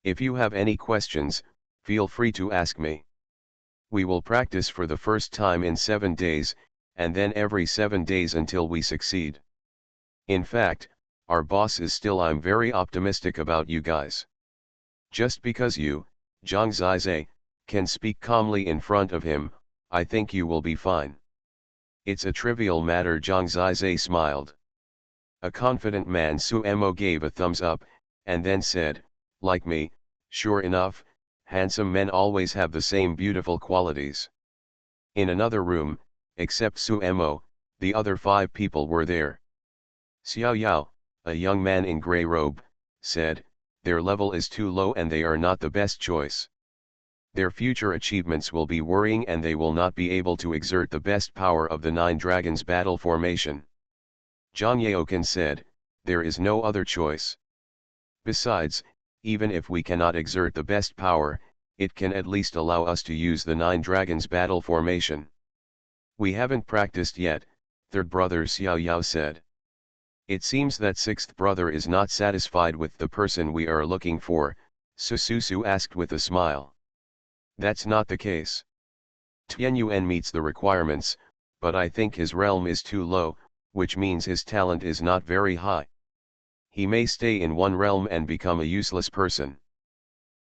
[SPEAKER 1] If you have any questions, feel free to ask me. We will practice for the first time in 7 days, and then every 7 days until we succeed. In fact, our boss is still. I'm very optimistic about you guys. Just because you, Zhang Ziyi, can speak calmly in front of him, I think you will be fine. It's a trivial matter, Zhang Ziyi smiled. A confident man, Su Mo gave a thumbs up, and then said, like me, sure enough, handsome men always have the same beautiful qualities. In another room, except Su Mo, the other 5 people were there. Xiao Yao, a young man in grey robe, said, their level is too low and they are not the best choice. Their future achievements will be worrying and they will not be able to exert the best power of the Nine Dragons battle formation. Zhang Yaokan said, there is no other choice. Besides, even if we cannot exert the best power, it can at least allow us to use the Nine Dragons battle formation. We haven't practiced yet, third brother Xiao Yao said. It seems that sixth brother is not satisfied with the person we are looking for, Sususu asked with a smile. That's not the case. Tianyuan meets the requirements, but I think his realm is too low, which means his talent is not very high. He may stay in one realm and become a useless person.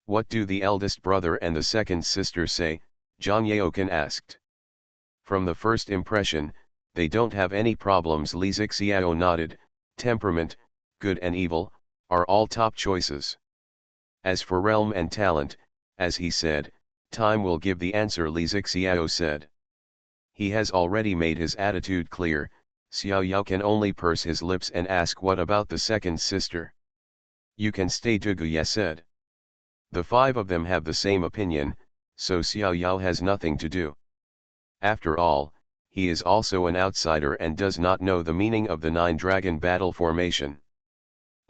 [SPEAKER 1] What do the eldest brother and the second sister say? Zhang Yaokan asked. From the first impression, they don't have any problems, Li Zixiao nodded. Temperament, good and evil, are all top choices. As for realm and talent, as he said, time will give the answer, Li Zixiao said. He has already made his attitude clear. Xiao Yao can only purse his lips and ask, what about the second sister? You can stay, Duguya said. The 5 of them have the same opinion, so Xiao Yao has nothing to do. After all, he is also an outsider and does not know the meaning of the Nine Dragon battle formation.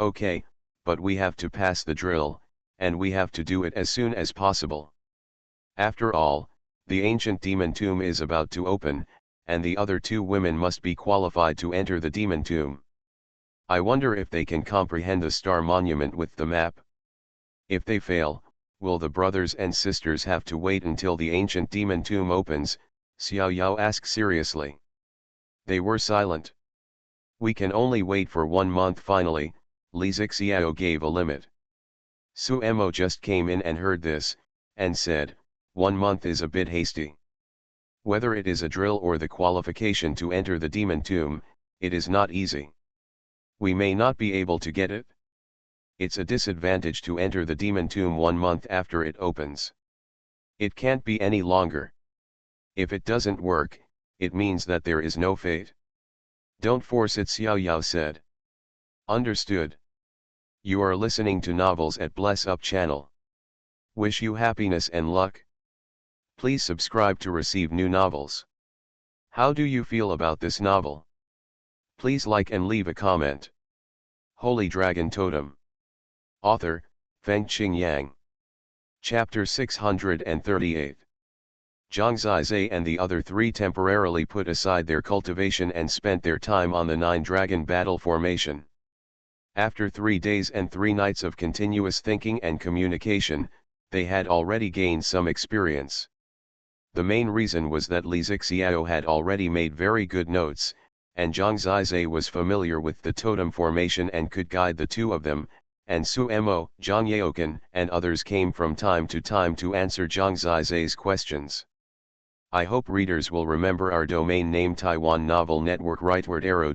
[SPEAKER 1] Okay, but we have to pass the drill, and we have to do it as soon as possible. After all, the ancient demon tomb is about to open, and the other 2 women must be qualified to enter the demon tomb. I wonder if they can comprehend the star monument with the map. If they fail, will the brothers and sisters have to wait until the ancient demon tomb opens? Xiao Yao asked seriously. They were silent. We can only wait for 1 month finally, Li Zixiao gave a limit. Su Mo just came in and heard this, and said, 1 month is a bit hasty. Whether it is a drill or the qualification to enter the demon tomb, it is not easy. We may not be able to get it. It's a disadvantage to enter the demon tomb 1 month after it opens. It can't be any longer. If it doesn't work, it means that there is no fate. Don't force it, Xiao Yao said. Understood. You are listening to Novels at Bless Up channel. Wish you happiness and luck. Please subscribe to receive new novels. How do you feel about this novel? Please like and leave a comment. Holy Dragon Totem. Author, Fengqing Yang. Chapter 638. Zhang Zizai and the other three temporarily put aside their cultivation and spent their time on the 9-dragon battle formation. After 3 days and 3 nights of continuous thinking and communication, they had already gained some experience. The main reason was that Li Zixiao had already made very good notes, and Zhang Zizai was familiar with the totem formation and could guide the two of them, and Su Mo, Zhang Yaokan and others came from time to time to answer Zhang Zizai's questions. I hope readers will remember our domain name Taiwan Novel Network rightward arrow.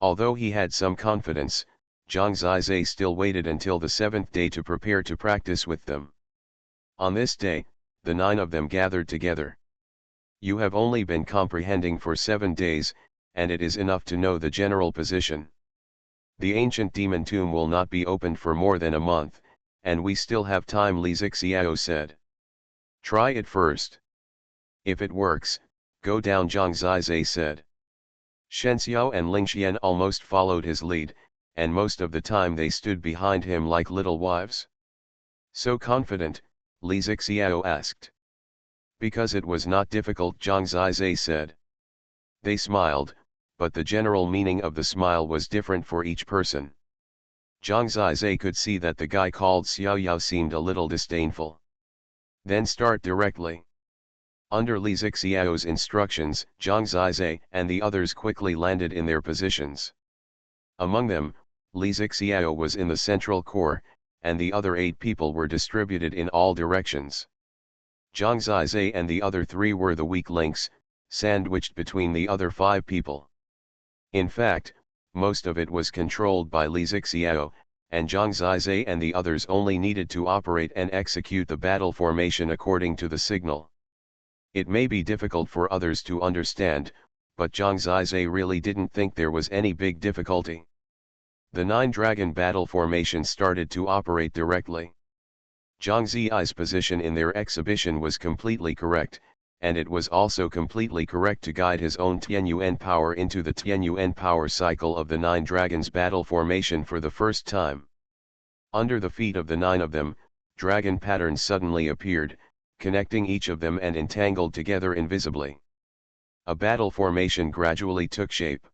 [SPEAKER 1] Although he had some confidence, Zhang Zizai still waited until the 7th day to prepare to practice with them. On this day, the 9 of them gathered together. You have only been comprehending for 7 days, and it is enough to know the general position. The ancient demon tomb will not be opened for more than a month, and we still have time, Li Zixiao said. Try it first. If it works, go down, Zhang Zizai said. Shenxiao and Lingxian almost followed his lead, and most of the time they stood behind him like little wives. So confident, Li Zixiao asked. Because it was not difficult, Zhang Zizai said. They smiled, but the general meaning of the smile was different for each person. Zhang Zizai could see that the guy called Xiao Yao seemed a little disdainful. Then start directly. Under Li Zixiao's instructions, Zhang Zizai and the others quickly landed in their positions. Among them, Li Zixiao was in the central core, and the other 8 people were distributed in all directions. Zhang Zizai and the other 3 were the weak links, sandwiched between the other 5 people. In fact, most of it was controlled by Li Zixiao, and Zhang Zizai and the others only needed to operate and execute the battle formation according to the signal. It may be difficult for others to understand, but Zhang Zizai really didn't think there was any big difficulty. The 9-dragon battle formation started to operate directly. Zhang Zizai's position in their exhibition was completely correct, and it was also completely correct to guide his own Tianyuan power into the Tianyuan power cycle of the 9 dragons battle formation for the first time. Under the feet of the 9 of them, dragon patterns suddenly appeared, connecting each of them and entangled together invisibly. A battle formation gradually took shape.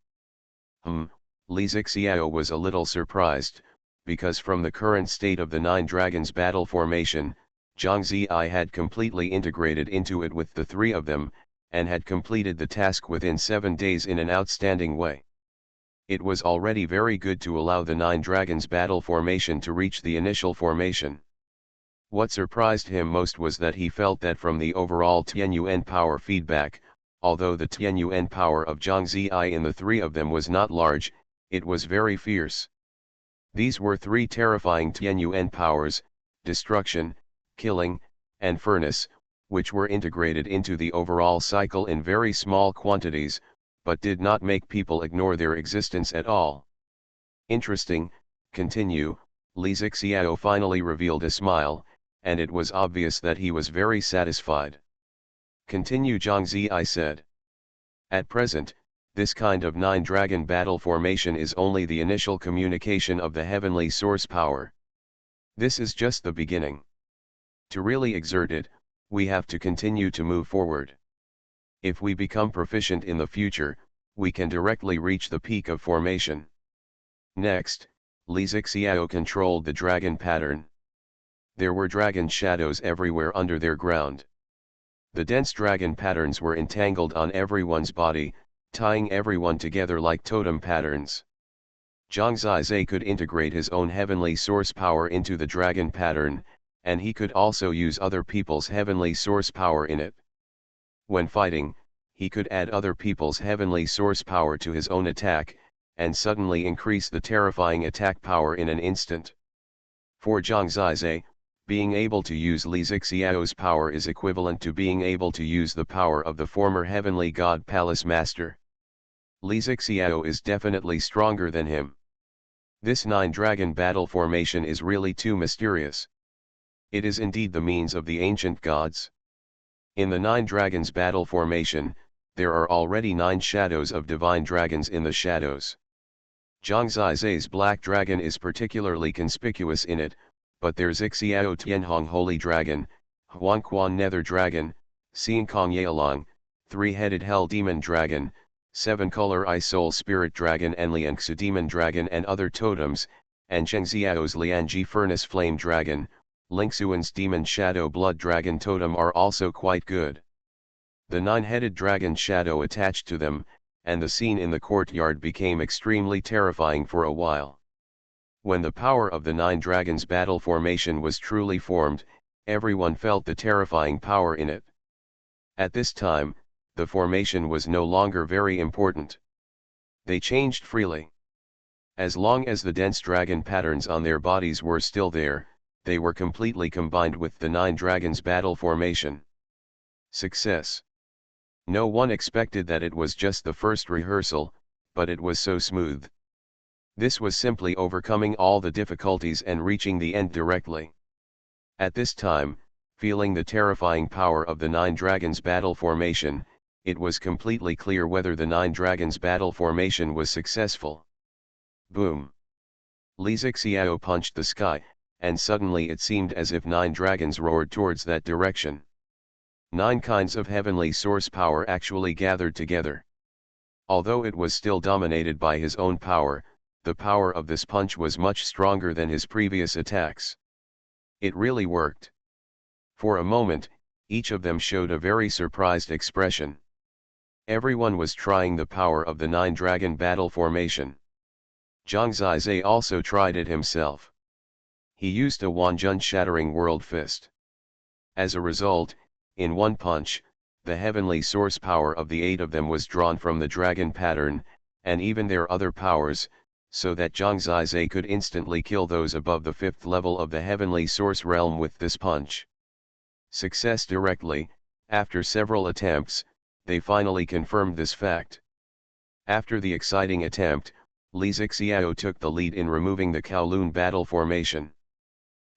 [SPEAKER 1] Li Zixiao was a little surprised, because from the current state of the 9 dragons battle formation, Zhang Zizai had completely integrated into it with the 3 of them, and had completed the task within 7 days in an outstanding way. It was already very good to allow the 9 dragons battle formation to reach the initial formation. What surprised him most was that he felt that from the overall Tianyuan power feedback, although the Tianyuan power of Zhang Zizai in the 3 of them was not large, it was very fierce. These were 3 terrifying Tianyuan powers: destruction, killing, and furnace, which were integrated into the overall cycle in very small quantities, but did not make people ignore their existence at all. Interesting, continue, Li Zixiao finally revealed a smile, and it was obvious that he was very satisfied. Continue, Zhang Zizai said. At present, this kind of 9-dragon battle formation is only the initial communication of the heavenly source power. This is just the beginning. To really exert it, we have to continue to move forward. If we become proficient in the future, we can directly reach the peak of formation. Next, Li Zixiao controlled the dragon pattern. There were dragon shadows everywhere under their ground. The dense dragon patterns were entangled on everyone's body, tying everyone together like totem patterns. Zhang Zizai could integrate his own heavenly source power into the dragon pattern, and he could also use other people's heavenly source power in it. When fighting, he could add other people's heavenly source power to his own attack, and suddenly increase the terrifying attack power in an instant. For Zhang Zizai, being able to use Li Zixiao's power is equivalent to being able to use the power of the former heavenly god Palace Master. Li Zixiao is definitely stronger than him. This 9-dragon battle formation is really too mysterious. It is indeed the means of the ancient gods. In the 9 dragons battle formation, there are already 9 shadows of divine dragons in the shadows. Zhang Zizai's black dragon is particularly conspicuous in it, but there's Xiao Tianhong Holy Dragon, Xuanhuan Nether Dragon, Xiankong Yaolong, Three-Headed Hell Demon Dragon, Seven-Color Eye Soul Spirit Dragon and Liangxu Demon Dragon and other totems, and Chengxiao's Lianji Furnace Flame Dragon, Lingxuan's Demon Shadow Blood Dragon totem are also quite good. The nine-headed dragon shadow attached to them, and the scene in the courtyard became extremely terrifying for a while. When the power of the nine dragons battle formation was truly formed, everyone felt the terrifying power in it. At this time, the formation was no longer very important. They changed freely. As long as the dense dragon patterns on their bodies were still there, they were completely combined with the nine dragons battle formation. Success. No one expected that it was just the first rehearsal, but it was so smooth. This was simply overcoming all the difficulties and reaching the end directly. At this time, feeling the terrifying power of the nine dragons battle formation, it was completely clear whether the nine dragons battle formation was successful. Boom! Li Zixiao punched the sky, and suddenly it seemed as if nine dragons roared towards that direction. 9 kinds of heavenly source power actually gathered together. Although it was still dominated by his own power, the power of this punch was much stronger than his previous attacks. It really worked. For a moment, each of them showed a very surprised expression. Everyone was trying the power of the nine dragon battle formation. Zhang Zizai also tried it himself. He used a Wanjun shattering world fist. As a result, in one punch, the heavenly source power of the 8 of them was drawn from the dragon pattern, and even their other powers, so that Zhang Zizai could instantly kill those above the 5th level of the heavenly source realm with this punch. Success directly. After several attempts, they finally confirmed this fact. After the exciting attempt, Li Zixiao took the lead in removing the Kowloon battle formation.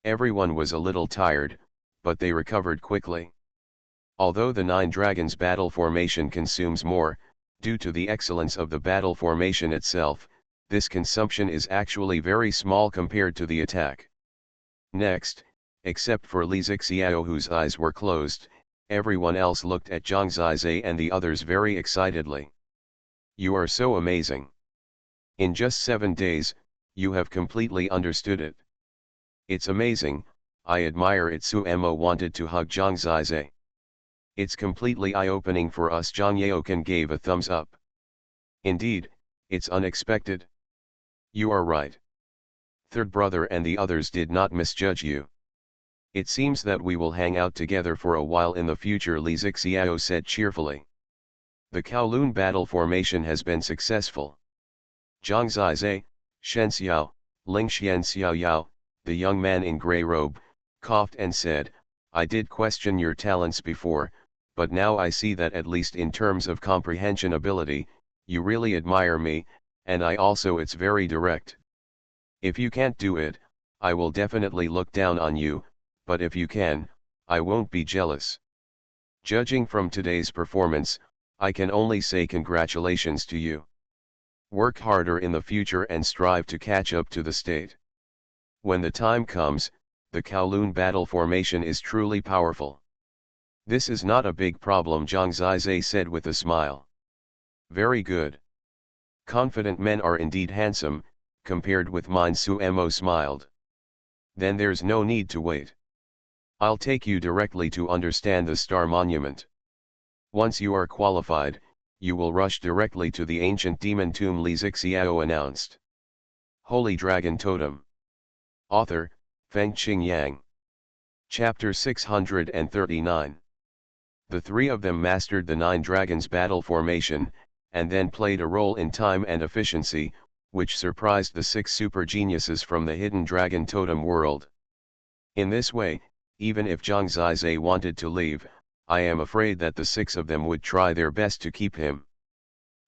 [SPEAKER 1] Everyone was a little tired, but they recovered quickly. Although the nine dragons battle formation consumes more, due to the excellence of the battle formation itself, this consumption is actually very small compared to the attack. Next, except for Li Zixiao whose eyes were closed, everyone else looked at Zhang Zizai and the others very excitedly. You are so amazing. In just 7 days, you have completely understood it. It's amazing, I admire it. Suemo wanted to hug Zhang Zizai. It's completely eye-opening for us. Zhang Yaokan gave a thumbs up. Indeed, it's unexpected. You are right. Third brother and the others did not misjudge you. It seems that we will hang out together for a while in the future, Li Zixiao said cheerfully. The Kowloon battle formation has been successful. Zhang Zizai, Shen Xiao, Ling Xian Xiao Yao, the young man in grey robe, coughed and said, I did question your talents before, but now I see that at least in terms of comprehension ability, you really admire me, and I also it's very direct. If you can't do it, I will definitely look down on you, but if you can, I won't be jealous. Judging from today's performance, I can only say congratulations to you. Work harder in the future and strive to catch up to the state. When the time comes, the Kowloon battle formation is truly powerful. This is not a big problem, Zhang Zizai said with a smile. Very good. Confident men are indeed handsome, compared with mine, Suemo smiled. Then there's no need to wait. I'll take you directly to understand the Star Monument. Once you are qualified, you will rush directly to the ancient demon tomb, Li Zixiao announced. Holy Dragon Totem. Author, Fengqing Yang. Chapter 639. The 3 of them mastered the 9 dragons battle formation, and then played a role in time and efficiency, which surprised the 6 super geniuses from the hidden dragon totem world. In this way, even if Zhang Zizai wanted to leave, I am afraid that the 6 of them would try their best to keep him.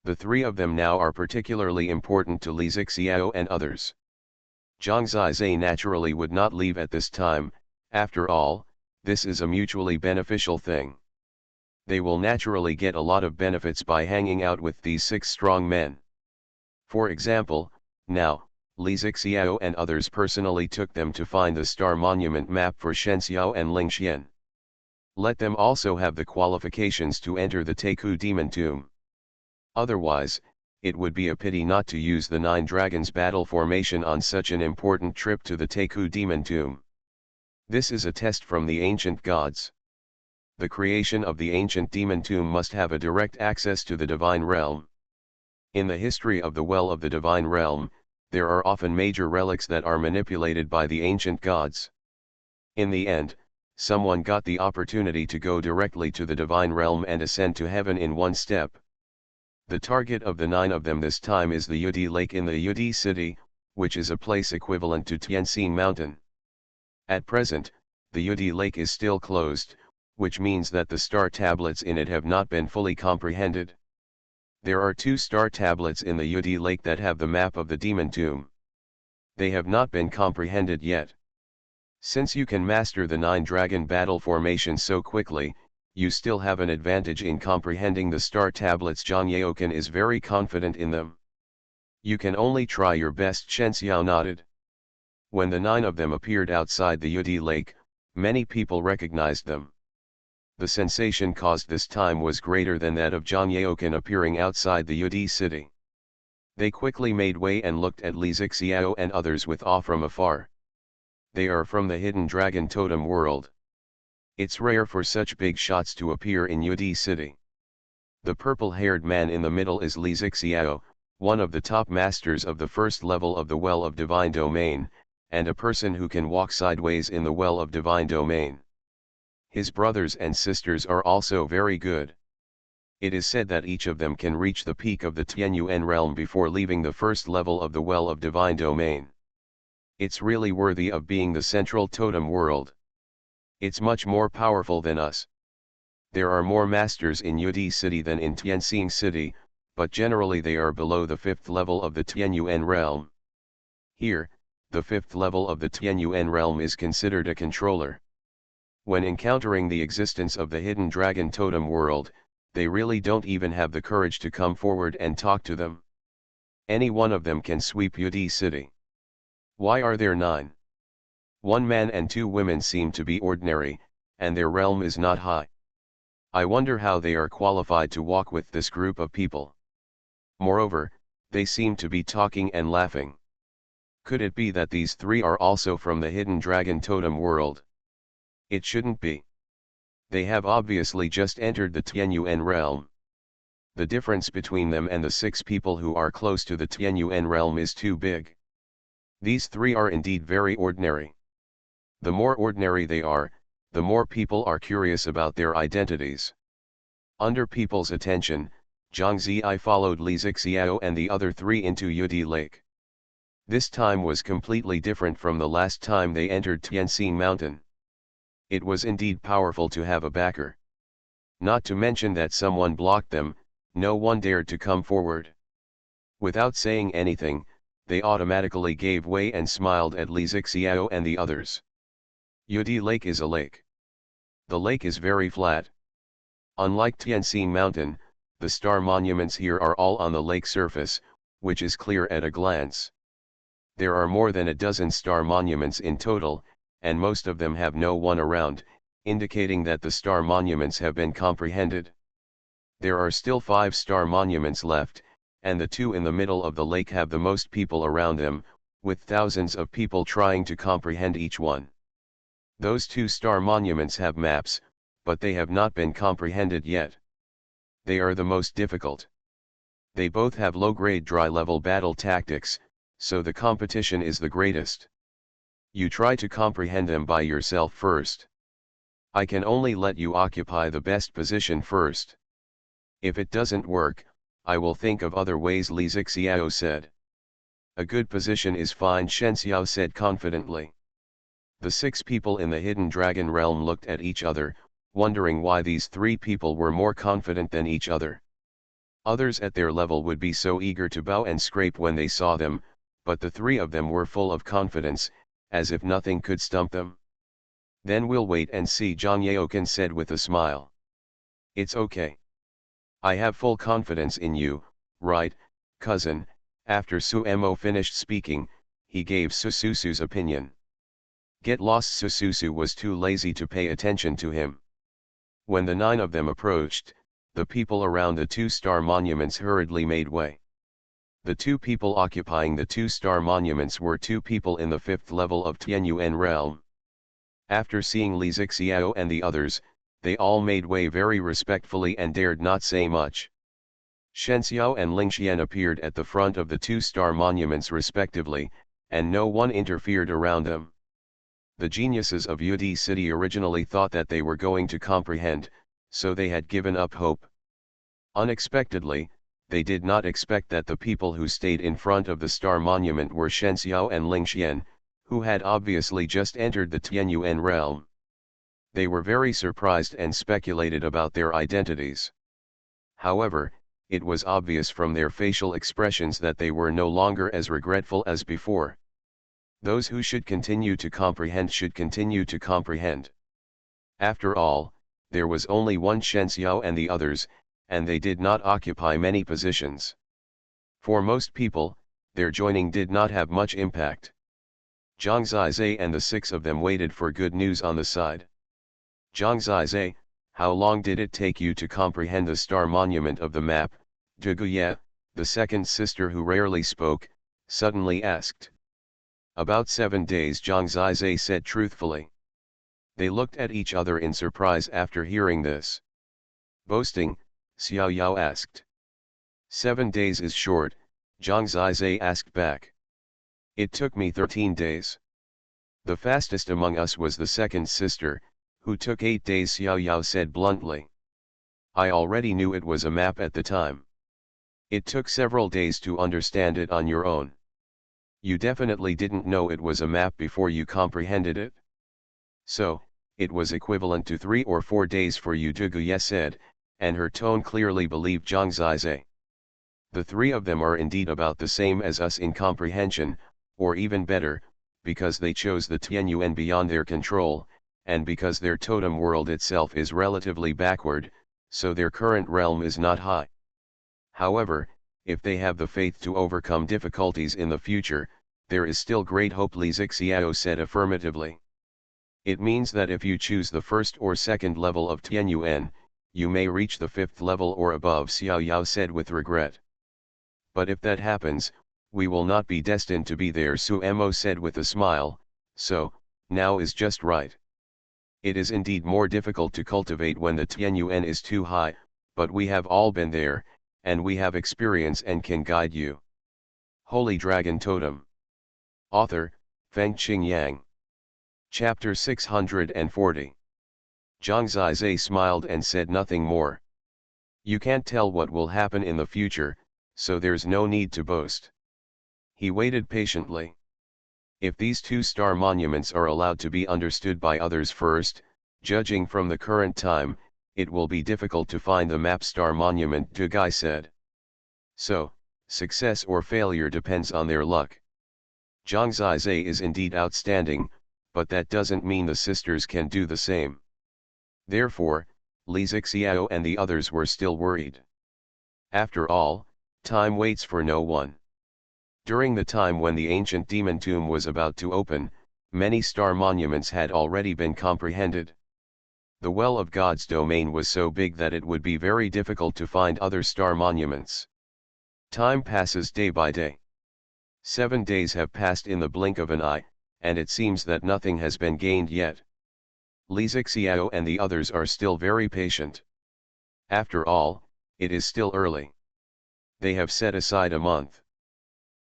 [SPEAKER 1] The 3 of them now are particularly important to Li Zixiao and others. Zhang Zizai naturally would not leave at this time. After all, this is a mutually beneficial thing. They will naturally get a lot of benefits by hanging out with these 6 strong men. For example, Now, Li Zixiao and others personally took them to find the star monument map for Shenxiao and Lingxian. Let them also have the qualifications to enter the Teiku Demon Tomb. Otherwise, it would be a pity not to use the 9 Dragons battle formation on such an important trip to the Teiku Demon Tomb. This is a test from the ancient gods. The creation of the ancient demon tomb must have a direct access to the divine realm. In the history of the Well of the Divine Realm, there are often major relics that are manipulated by the ancient gods. In the end, someone got the opportunity to go directly to the divine realm and ascend to heaven in one step. The target of the 9 of them this time is the Yudi Lake in the Yudi city, which is a place equivalent to Tianxing Mountain. At present, the Yudi Lake is still closed, which means that the star tablets in it have not been fully comprehended. There are 2 star tablets in the Yudi Lake that have the map of the demon tomb. They have not been comprehended yet. Since you can master the 9 dragon battle formation so quickly, you still have an advantage in comprehending the star tablets. Zhang Yaoken is very confident in them. You can only try your best, Shen Xiao nodded. When the 9 of them appeared outside the Yudi Lake, many people recognized them. The sensation caused this time was greater than that of Zhang Yaoken appearing outside the Yudi city. They quickly made way and looked at Li Zixiao and others with awe from afar. They are from the hidden dragon totem world. It's rare for such big shots to appear in Yudi city. The purple-haired man in the middle is Li Zixiao, one of the top masters of the first level of the Well of Divine Domain, and a person who can walk sideways in the Well of Divine Domain. His brothers and sisters are also very good. It is said that each of them can reach the peak of the Tianyuan realm before leaving the first level of the Well of Divine Domain. It's really worthy of being the central totem world. It's much more powerful than us. There are more masters in Yudi city than in Tianxing city, but generally they are below the 5th level of the Tianyuan realm. Here, the 5th level of the Tianyuan realm is considered a controller. When encountering the existence of the hidden dragon totem world, they really don't even have the courage to come forward and talk to them. Any one of them can sweep Yudi city. Why are there 9? 1 man and 2 women seem to be ordinary, and their realm is not high. I wonder how they are qualified to walk with this group of people. Moreover, they seem to be talking and laughing. Could it be that these 3 are also from the hidden dragon totem world? It shouldn't be. They have obviously just entered the Tianyuan realm. The difference between them and the 6 people who are close to the Tianyuan realm is too big. These 3 are indeed very ordinary. The more ordinary they are, the more people are curious about their identities. Under people's attention, Zhang Ziyai followed Li Zixiao and the other 3 into Yudi Lake. This time was completely different from the last time they entered Tianxing Mountain. It was indeed powerful to have a backer. Not to mention that someone blocked them, no one dared to come forward. Without saying anything, they automatically gave way and smiled at Li Zixiao and the others. Yudi Lake is a lake. The lake is very flat. Unlike Tianxing Mountain, the star monuments here are all on the lake surface, which is clear at a glance. There are more than a dozen star monuments in total, and most of them have no one around, indicating that the star monuments have been comprehended. There are still 5 star monuments left, and the 2 in the middle of the lake have the most people around them, with thousands of people trying to comprehend each one. Those 2 star monuments have maps, but they have not been comprehended yet. They are the most difficult. They both have low-grade dry-level battle tactics, so the competition is the greatest. You try to comprehend them by yourself first. I can only let you occupy the best position first. If it doesn't work, I will think of other ways, Li Zixiao said. A good position is fine, Shen Xiao said confidently. The 6 people in the hidden dragon realm looked at each other, wondering why these 3 people were more confident than each other. Others at their level would be so eager to bow and scrape when they saw them, but the 3 of them were full of confidence, as if nothing could stump them. Then we'll wait and see, Zhang Yaoken said with a smile. It's okay. I have full confidence in you, right, cousin, After Suemo finished speaking, he gave Sususu's opinion. Get lost. Sususu was too lazy to pay attention to him. When the 9 of them approached, the people around the 2-star monuments hurriedly made way. The 2 people occupying the 2-star monuments were 2 people in the 5th level of Tianyuan realm. After seeing Li Zixiao and the others, they all made way very respectfully and dared not say much. Shenxiao and Lingxian appeared at the front of the 2-star monuments respectively, and no one interfered around them. The geniuses of Yudi City originally thought that they were going to comprehend, so they had given up hope. Unexpectedly, they did not expect that the people who stayed in front of the star monument were Shenxiao and Lingxian, who had obviously just entered the Tianyuan realm. They were very surprised and speculated about their identities. However, it was obvious from their facial expressions that they were no longer as regretful as before. Those who should continue to comprehend should continue to comprehend. After all, there was only one Shenxiao and the others, and they did not occupy many positions. For most people, their joining did not have much impact. Zhang Zizai and the 6 of them waited for good news on the side. Zhang Zizai, how long did it take you to comprehend the star monument of the map? Duguye, the second sister who rarely spoke, suddenly asked. About 7 days, Zhang Zizai said truthfully. They looked at each other in surprise after hearing this. Boasting, Xiao Yao asked. 7 days is short, Zhang Zizai asked back. It took me 13 days. The fastest among us was the second sister, who took 8 days, Xiao Yao said bluntly. I already knew it was a map at the time. It took several days to understand it on your own. You definitely didn't know it was a map before you comprehended it. So, it was equivalent to 3 or 4 days for you, Duguye said, and her tone clearly believed Zhang Zizai. The 3 of them are indeed about the same as us in comprehension, or even better, because they chose the Tianyuan beyond their control, and because their totem world itself is relatively backward, so their current realm is not high. However, if they have the faith to overcome difficulties in the future, there is still great hope, Li Zixiao said affirmatively. It means that if you choose the 1st or 2nd level of Tianyuan, you may reach the 5th level or above, Xiao Yao said with regret. But if that happens, we will not be destined to be there, Suemo said with a smile, so, now is just right. It is indeed more difficult to cultivate when the Tianyuan is too high, but we have all been there, and we have experience and can guide you. Holy Dragon Totem. Author, Fengqing Yang. Chapter 640. Zhang Zizai smiled and said nothing more. You can't tell what will happen in the future, so there's no need to boast. He waited patiently. If these 2-star monuments are allowed to be understood by others first, judging from the current time, it will be difficult to find the map star monument, Duguye said. So, success or failure depends on their luck. Zhang Zizai is indeed outstanding, but that doesn't mean the sisters can do the same. Therefore, Li Zixiao and the others were still worried. After all, time waits for no one. During the time when the ancient demon tomb was about to open, many star monuments had already been comprehended. The Well of God's domain was so big that it would be very difficult to find other star monuments. Time passes day by day. 7 days have passed in the blink of an eye, and it seems that nothing has been gained yet. Li Zixiao and the others are still very patient. After all, it is still early. They have set aside a month.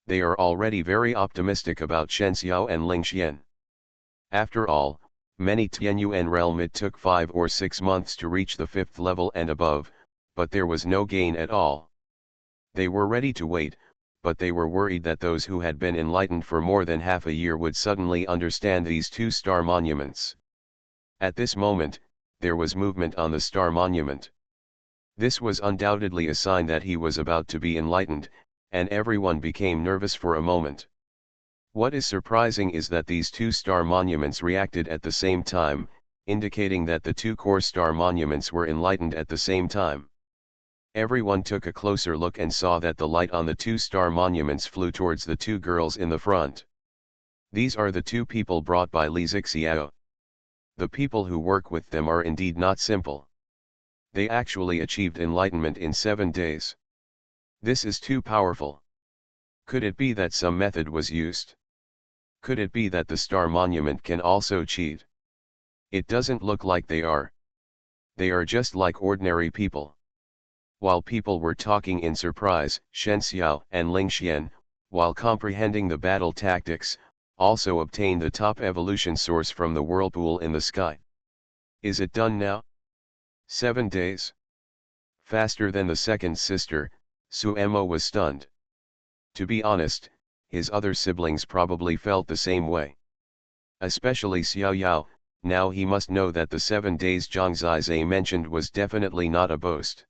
[SPEAKER 1] They are already very optimistic about Shenxiao and Lingxian. After all, many Tianyuan realm it took 5 or 6 months to reach the 5th level and above, but there was no gain at all. They were ready to wait, but they were worried that those who had been enlightened for more than half a year would suddenly understand these 2-star monuments. At this moment, there was movement on the star monument. This was undoubtedly a sign that he was about to be enlightened, and everyone became nervous for a moment. What is surprising is that these 2-star monuments reacted at the same time, indicating that the 2 core star monuments were enlightened at the same time. Everyone took a closer look and saw that the light on the two star monuments flew towards the two girls in the front. These are the two people brought by Li Zixiao. The people who work with them are indeed not simple. They actually achieved enlightenment in 7 days. This is too powerful. Could it be that some method was used? Could it be that the star monument can also cheat? It doesn't look like they are. They are just like ordinary people. While people were talking in surprise, Shen Xiao and Ling Xian, while comprehending the battle tactics, also obtained the top evolution source from the whirlpool in the sky. Is it done now? 7 days? Faster than the second sister, Suemo was stunned. To be honest, his other siblings probably felt the same way. Especially Xiao Yao, now he must know that the 7 days Zhang Zizai mentioned was definitely not a boast.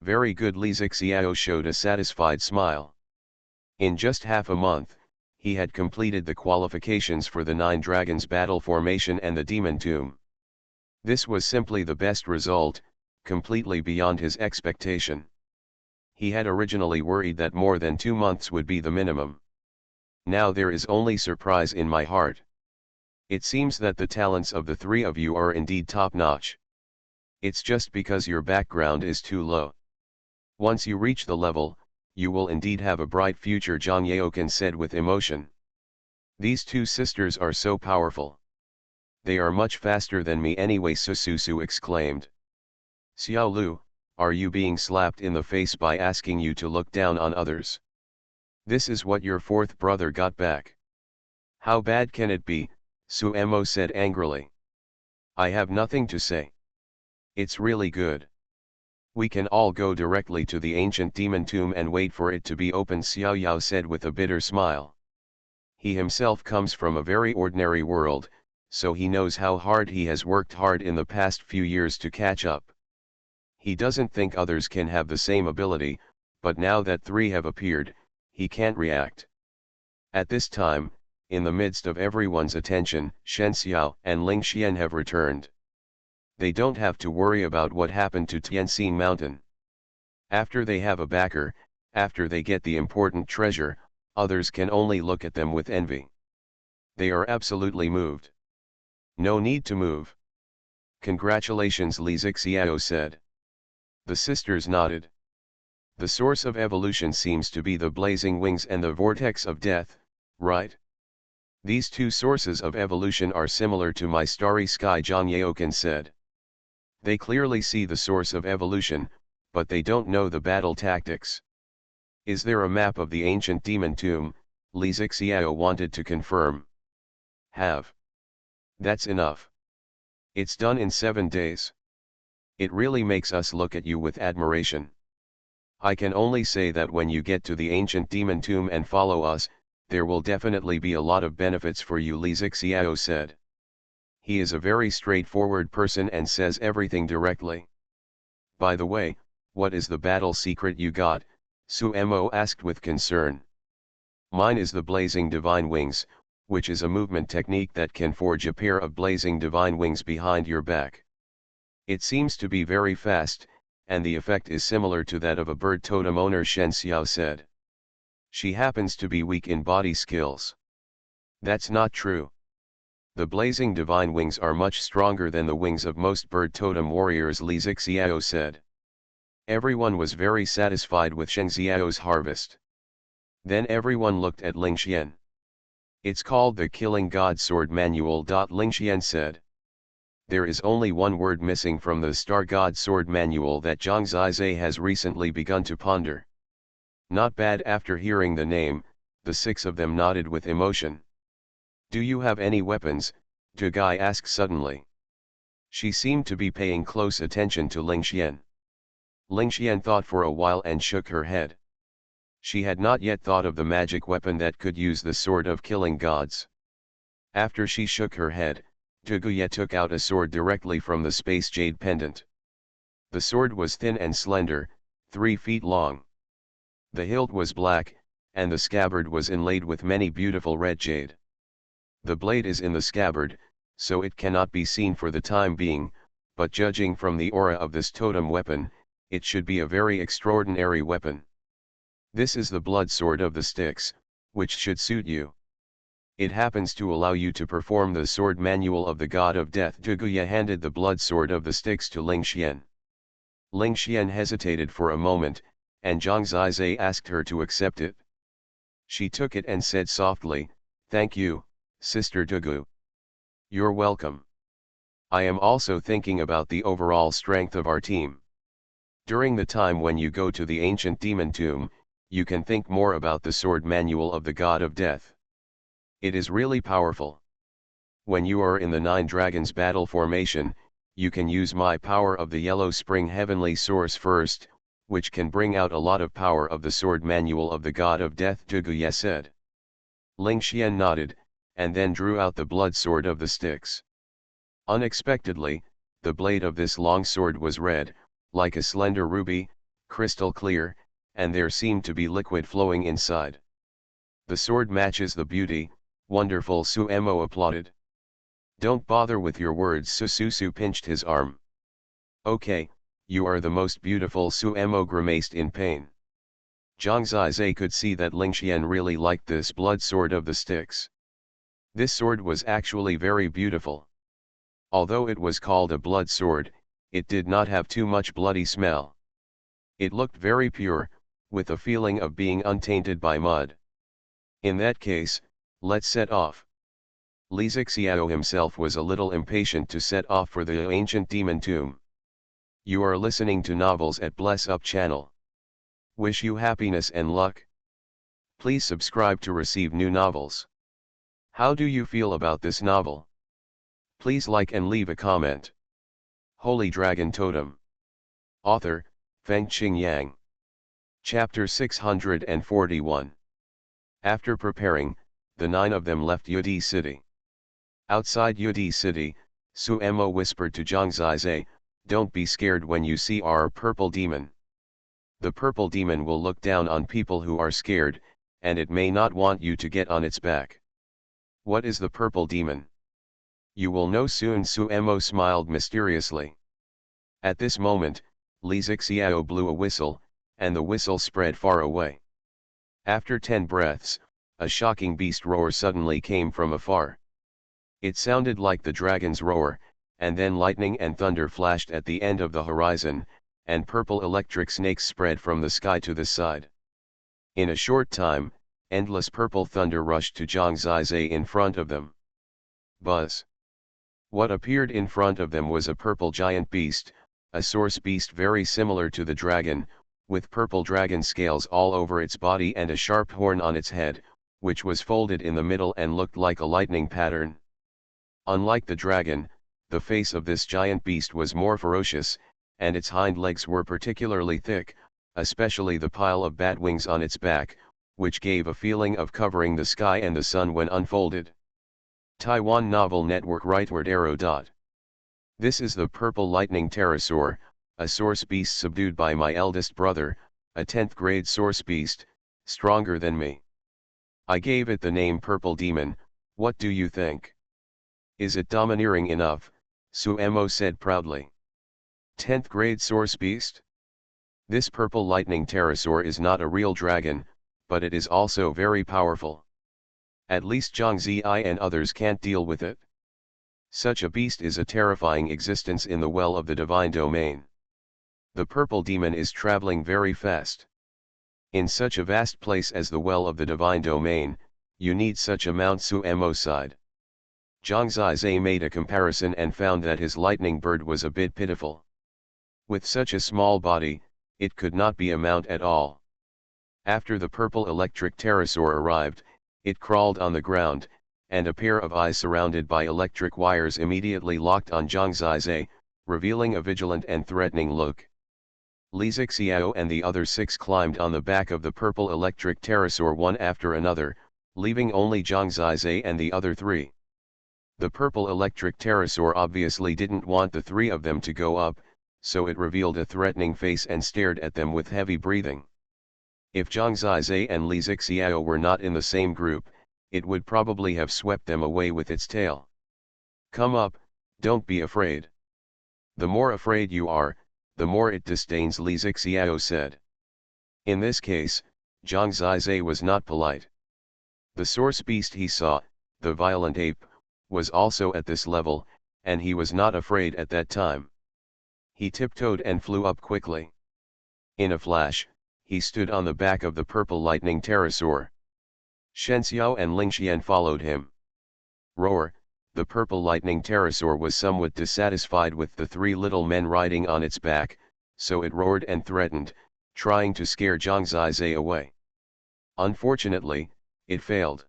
[SPEAKER 1] Very good. Li Zixiao showed a satisfied smile. In just half a month, he had completed the qualifications for the 9 Dragons battle formation and the Demon Tomb. This was simply the best result, completely beyond his expectation. He had originally worried that more than 2 months would be the minimum. Now there is only surprise in my heart. It seems that the talents of the 3 of you are indeed top-notch. It's just because your background is too low. Once you reach the level, you will indeed have a bright future, Zhang Yaokan said with emotion. These 2 sisters are so powerful. They are much faster than me anyway, Sususu exclaimed. Xiao Lu, are you being slapped in the face by asking you to look down on others? This is what your 4th brother got back. How bad can it be? Suemo said angrily. I have nothing to say. It's really good. We can all go directly to the ancient demon tomb and wait for it to be opened, Xiao Yao said with a bitter smile. He himself comes from a very ordinary world, so he knows how hard he has worked hard in the past few years to catch up. He doesn't think others can have the same ability, but now that 3 have appeared, he can't react. At this time, in the midst of everyone's attention, Shen Xiao and Ling Xian have returned. They don't have to worry about what happened to Tianxin Mountain. After they have a backer, after they get the important treasure, others can only look at them with envy. They are absolutely moved. No need to move. Congratulations, Li Zixiao said. The sisters nodded. The source of evolution seems to be the blazing wings and the vortex of death, right? These 2 sources of evolution are similar to my starry sky, Zhang Yaokan said. They clearly see the source of evolution, but they don't know the battle tactics. Is there a map of the ancient demon tomb? Li Zixiao wanted to confirm. Have. That's enough. It's done in 7 days. It really makes us look at you with admiration. I can only say that when you get to the ancient demon tomb and follow us, there will definitely be a lot of benefits for you, Li Zixiao said. He is a very straightforward person and says everything directly. By the way, what is the battle secret you got? Suemo asked with concern. Mine is the blazing divine wings, which is a movement technique that can forge a pair of blazing divine wings behind your back. It seems to be very fast, and the effect is similar to that of a bird totem owner, Shen Xiao said. She happens to be weak in body skills. That's not true. The blazing divine wings are much stronger than the wings of most bird totem warriors, Li Zixiao said. Everyone was very satisfied with Shen Xiao's harvest. Then everyone looked at Ling Xian. It's called the Killing God Sword Manual. Ling Xian said. There is only one word missing from the Star God Sword Manual that Zhang Zizai has recently begun to ponder. Not bad. After hearing the name, the 6 of them nodded with emotion. Do you have any weapons? Du Gai asked suddenly. She seemed to be paying close attention to Ling Xian. Ling Xian thought for a while and shook her head. She had not yet thought of the magic weapon that could use the sword of killing gods. After she shook her head, Du Guye took out a sword directly from the space jade pendant. The sword was thin and slender, 3 feet long. The hilt was black, and the scabbard was inlaid with many beautiful red jade. The blade is in the scabbard, so it cannot be seen for the time being, but judging from the aura of this totem weapon, it should be a very extraordinary weapon. This is the blood sword of the Styx, which should suit you. It happens to allow you to perform the sword manual of the god of death. Zhuge handed the blood sword of the Styx to Ling Xian. Ling Xian hesitated for a moment, and Zhang Zizai asked her to accept it. She took it and said softly, "Thank you, Sister Zhuge. You're welcome. I am also thinking about the overall strength of our team. During the time when you go to the ancient demon tomb, you can think more about the sword manual of the god of death. It is really powerful. When you are in the 9 dragons battle formation, you can use my power of the yellow spring heavenly source first, which can bring out a lot of power of the sword manual of the god of death," Zhuge said. Ling Xian nodded, and then drew out the blood sword of the Styx. Unexpectedly, the blade of this long sword was red, like a slender ruby, crystal clear, and there seemed to be liquid flowing inside. "The sword matches the beauty, wonderful," Suemo applauded. "Don't bother with your words," Sususu pinched his arm. "Okay, you are the most beautiful," Suemo grimaced in pain. Zhang Zizai could see that Ling Xian really liked this blood sword of the Styx. This sword was actually very beautiful. Although it was called a blood sword, it did not have too much bloody smell. It looked very pure, with a feeling of being untainted by mud. "In that case, let's set off." Li Zixiao himself was a little impatient to set off for the ancient demon tomb. You are listening to Novels at Bless Up channel. Wish you happiness and luck. Please subscribe to receive new novels. How do you feel about this novel? Please like and leave a comment. Holy Dragon Totem. Author, Fengqing Yang. Chapter 641. After preparing, the 9 of them left Yudi City. Outside Yudi City, Suemo whispered to Zhang Zizai, "Don't be scared when you see our purple demon. The purple demon will look down on people who are scared, and it may not want you to get on its back." "What is the purple demon?" "You will know soon," Suemo smiled mysteriously. At this moment, Li Zixiao blew a whistle, and the whistle spread far away. After 10 breaths, a shocking beast roar suddenly came from afar. It sounded like the dragon's roar, and then lightning and thunder flashed at the end of the horizon, and purple electric snakes spread from the sky to the side. In a short time, endless purple thunder rushed to Zhang Zizai in front of them. Buzz! What appeared in front of them was a purple giant beast, a source beast very similar to the dragon, with purple dragon scales all over its body and a sharp horn on its head, which was folded in the middle and looked like a lightning pattern. Unlike the dragon, the face of this giant beast was more ferocious, and its hind legs were particularly thick, especially the pile of bat wings on its back, which gave a feeling of covering the sky and the sun when unfolded. Taiwan Novel Network Rightward Arrow. This is the purple lightning pterosaur, a source beast subdued by my eldest brother, a 10th grade source beast, stronger than me. I gave it the name Purple Demon. What do you think? Is it domineering enough? Suemo said proudly. 10th grade source beast? This purple lightning pterosaur is not a real dragon, but it is also very powerful. At least Zhang Zi and others can't deal with it. Such a beast is a terrifying existence in the well of the divine domain. The purple demon is traveling very fast. In such a vast place as the well of the divine domain, you need such a mount, Suemo sighed. Zhang Zizai made a comparison and found that his lightning bird was a bit pitiful. With such a small body, it could not be a mount at all. After the purple electric pterosaur arrived, it crawled on the ground, and a pair of eyes surrounded by electric wires immediately locked on Zhang Zizai, revealing a vigilant and threatening look. Li Zixiao and the other 6 climbed on the back of the purple electric pterosaur one after another, leaving only Zhang Zizai and the other 3. The purple electric pterosaur obviously didn't want the 3 of them to go up, so it revealed a threatening face and stared at them with heavy breathing. If Zhang Zizai and Li Zixiao were not in the same group, it would probably have swept them away with its tail. Come up, don't be afraid. The more afraid you are, the more it disdains Li Zixiao said. In this case, Zhang Zizai was not polite. The source beast he saw, the violent ape, was also at this level, and he was not afraid at that time. He tiptoed and flew up quickly. In a flash, he stood on the back of the purple lightning pterosaur. Shen Xiao and Ling Xian followed him. Roar, the purple lightning pterosaur was somewhat dissatisfied with the three little men riding on its back, so it roared and threatened, trying to scare Zhang Zizai away. Unfortunately, it failed.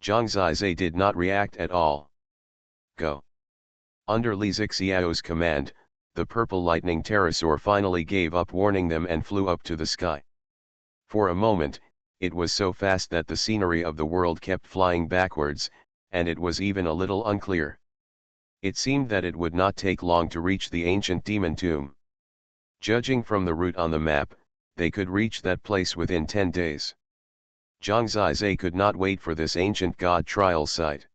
[SPEAKER 1] Zhang Zizai did not react at all. Go. Under Li Zixiao's command, the purple lightning pterosaur finally gave up warning them and flew up to the sky. For a moment, it was so fast that the scenery of the world kept flying backwards, and it was even a little unclear. It seemed that it would not take long to reach the ancient demon tomb. Judging from the route on the map, they could reach that place within 10 days. Zhang Zizai could not wait for this ancient god trial site.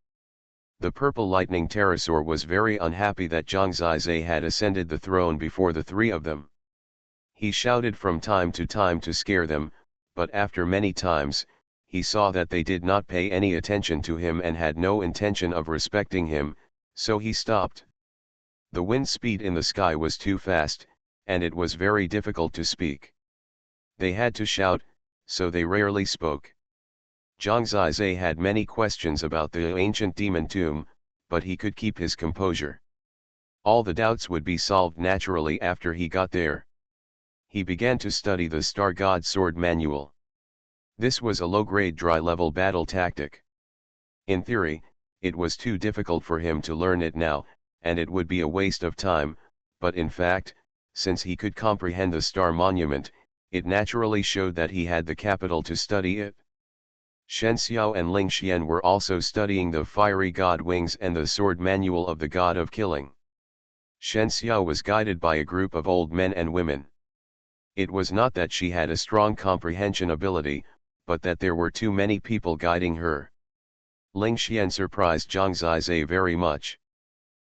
[SPEAKER 1] The purple lightning pterosaur was very unhappy that Zhang Zizai had ascended the throne before the three of them. He shouted from time to time to scare them, but after many times, he saw that they did not pay any attention to him and had no intention of respecting him, so he stopped. The wind speed in the sky was too fast, and it was very difficult to speak. They had to shout, so they rarely spoke. Zhang Zizai had many questions about the ancient demon tomb, but he could keep his composure. All the doubts would be solved naturally after he got there. He began to study the Star God Sword Manual. This was a low-grade dry-level battle tactic. In theory, it was too difficult for him to learn it now, and it would be a waste of time, but in fact, since he could comprehend the Star Monument, it naturally showed that he had the capital to study it. Shen Xiao and Ling Xian were also studying the fiery god wings and the sword manual of the god of killing. Shen Xiao was guided by a group of old men and women. It was not that she had a strong comprehension ability, but that there were too many people guiding her. Ling Xian surprised Zhang Zizai very much.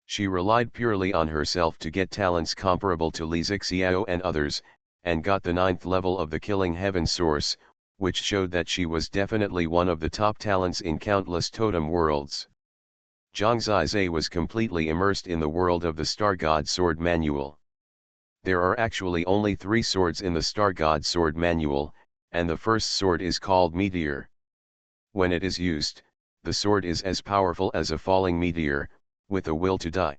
[SPEAKER 1] She relied purely on herself to get talents comparable to Li Zixiao and others, and got the 9th level of the Killing Heaven source, which showed that she was definitely one of the top talents in countless totem worlds. Zhang Zizai was completely immersed in the world of the Star God Sword Manual. There are actually only 3 swords in the Star God Sword Manual, and the first sword is called Meteor. When it is used, the sword is as powerful as a falling meteor, with a will to die.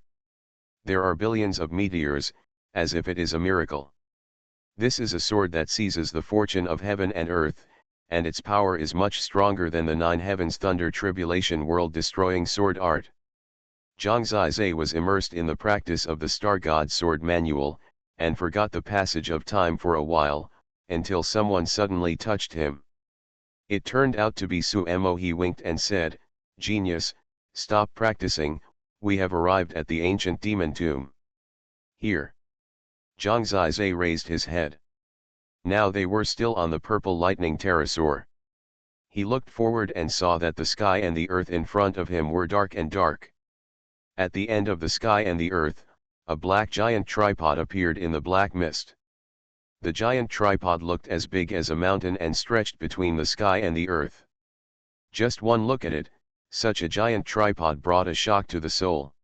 [SPEAKER 1] There are billions of meteors, as if it is a miracle. This is a sword that seizes the fortune of heaven and earth, and its power is much stronger than the 9 heavens thunder tribulation world-destroying sword art. Zhang Zizai was immersed in the practice of the Star God Sword Manual, and forgot the passage of time for a while, until someone suddenly touched him. It turned out to be Suemo. He winked and said, "Genius, stop practicing, we have arrived at the ancient demon tomb. Here." Zhang Zizai raised his head. Now they were still on the purple lightning pterosaur. He looked forward and saw that the sky and the earth in front of him were dark and dark. At the end of the sky and the earth, a black giant tripod appeared in the black mist. The giant tripod looked as big as a mountain and stretched between the sky and the earth. Just one look at it, such a giant tripod brought a shock to the soul.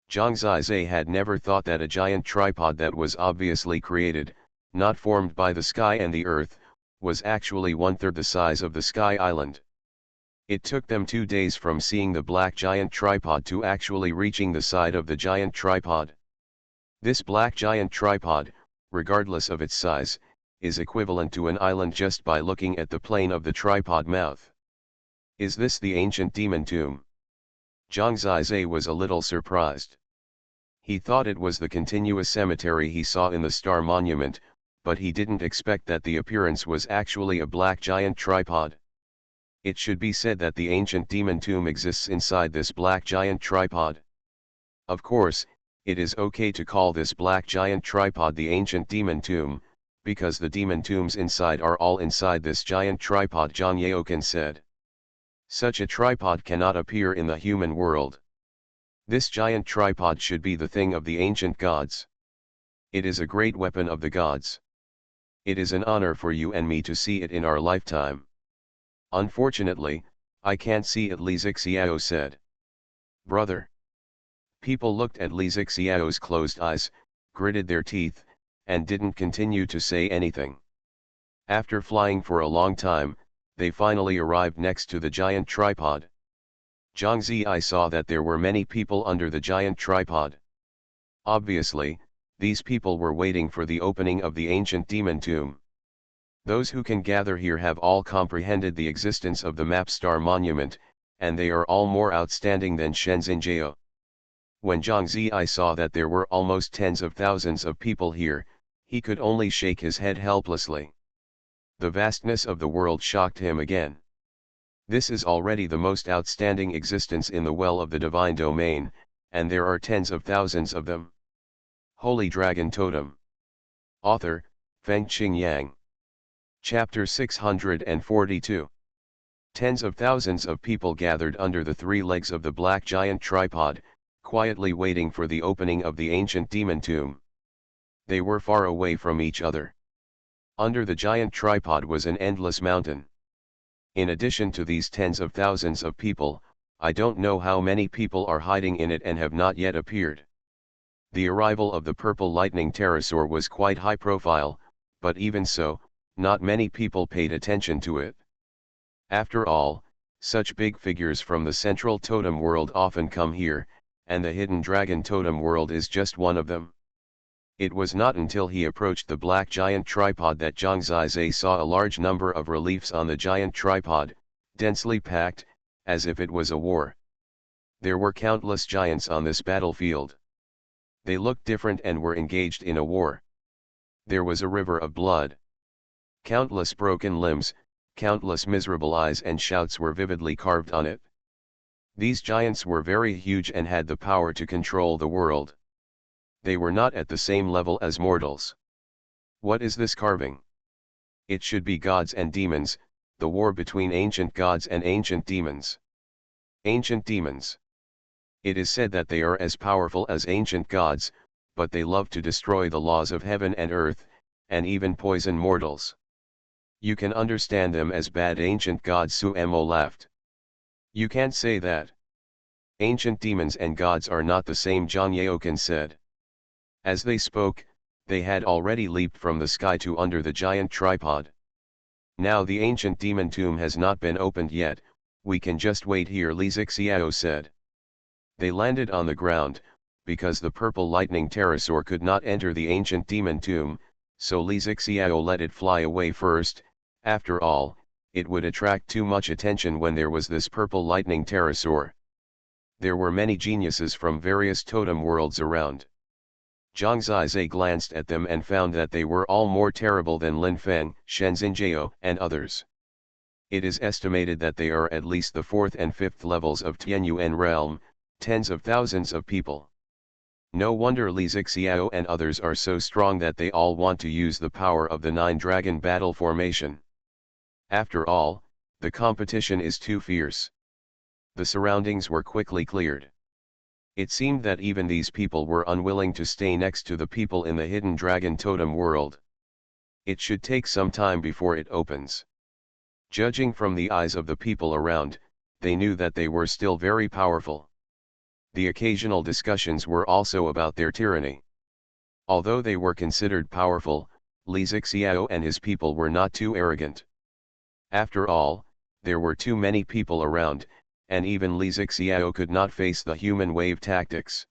[SPEAKER 1] Zhang Zizai had never thought that a giant tripod that was obviously created, not formed by the sky and the earth, was actually 1/3 the size of the Sky Island. It took them 2 days from seeing the black giant tripod to actually reaching the side of the giant tripod. This black giant tripod, regardless of its size, is equivalent to an island just by looking at the plane of the tripod mouth. Is this the ancient demon tomb? Zhang Zizai was a little surprised. He thought it was the continuous cemetery he saw in the Star Monument, but he didn't expect that the appearance was actually a black giant tripod. It should be said that the ancient demon tomb exists inside this black giant tripod. Of course, it is okay to call this black giant tripod the ancient demon tomb, because the demon tombs inside are all inside this giant tripod, Zhang Yaokan said. Such a tripod cannot appear in the human world. This giant tripod should be the thing of the ancient gods. It is a great weapon of the gods. It is an honor for you and me to see it in our lifetime. Unfortunately, I can't see it, Li Zixiao said. Brother. People looked at Li Zixiao's closed eyes, gritted their teeth, and didn't continue to say anything. After flying for a long time, they finally arrived next to the giant tripod. Zhang Ziyi saw that there were many people under the giant tripod. Obviously, these people were waiting for the opening of the ancient demon tomb. Those who can gather here have all comprehended the existence of the Map Star Monument, and they are all more outstanding than Shenzhen. When Zhang Ziyi saw that there were almost tens of thousands of people here, he could only shake his head helplessly. The vastness of the world shocked him again. This is already the most outstanding existence in the well of the divine domain, and there are tens of thousands of them. Holy Dragon Totem. Author, Fengqing Yang. Chapter 642. Tens of thousands of people gathered under the three legs of the black giant tripod, quietly waiting for the opening of the ancient demon tomb. They were far away from each other. Under the giant tripod was an endless mountain. In addition to these tens of thousands of people, I don't know how many people are hiding in it and have not yet appeared. The arrival of the purple lightning pterosaur was quite high profile, but even so, not many people paid attention to it. After all, such big figures from the central totem world often come here, and the hidden dragon totem world is just one of them. It was not until he approached the black giant tripod that Zhang Ziyi saw a large number of reliefs on the giant tripod, densely packed, as if it was a war. There were countless giants on this battlefield. They looked different and were engaged in a war. There was a river of blood. Countless broken limbs, countless miserable eyes and shouts were vividly carved on it. These giants were very huge and had the power to control the world. They were not at the same level as mortals. What is this carving? It should be gods and demons, the war between ancient gods and ancient demons. Ancient demons. It is said that they are as powerful as ancient gods, but they love to destroy the laws of heaven and earth, and even poison mortals. You can understand them as bad ancient gods. Suemo laughed. You can't say that. Ancient demons and gods are not the same, Zhang Yaokan said. As they spoke, they had already leaped from the sky to under the giant tripod. Now the ancient demon tomb has not been opened yet, we can just wait here, Li Zixiao said. They landed on the ground, because the purple lightning pterosaur could not enter the ancient demon tomb, so Li Zixiao let it fly away first. After all, it would attract too much attention when there was this purple lightning pterosaur. There were many geniuses from various totem worlds around. Zhang Ziyi glanced at them and found that they were all more terrible than Lin Feng, Shenzhen, and others. It is estimated that they are at least the 4th and 5th levels of Tianyuan realm, tens of thousands of people. No wonder Li Zixiao and others are so strong that they all want to use the power of the 9-dragon battle formation. After all, the competition is too fierce. The surroundings were quickly cleared. It seemed that even these people were unwilling to stay next to the people in the hidden dragon totem world. It should take some time before it opens. Judging from the eyes of the people around, they knew that they were still very powerful. The occasional discussions were also about their tyranny. Although they were considered powerful, Li Zixiao and his people were not too arrogant. After all, there were too many people around, and even Li Zixiao could not face the human wave tactics.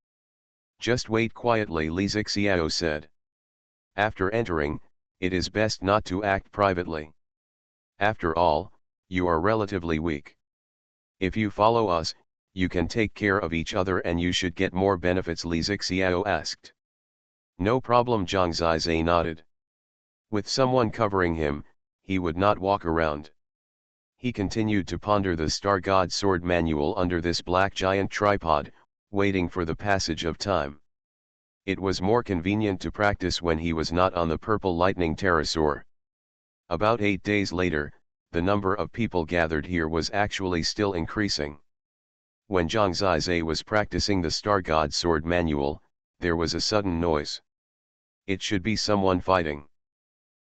[SPEAKER 1] Just wait quietly, Li Zixiao said. After entering, it is best not to act privately. After all, you are relatively weak. If you follow us, you can take care of each other and you should get more benefits, Li Zixiao asked. No problem, Zhang Ziyi nodded. With someone covering him, he would not walk around. He continued to ponder the Star God Sword manual under this black giant tripod, waiting for the passage of time. It was more convenient to practice when he was not on the purple lightning pterosaur. About 8 days later, the number of people gathered here was actually still increasing. When Zhang Ziyi was practicing the Star God Sword manual, there was a sudden noise. It should be someone fighting.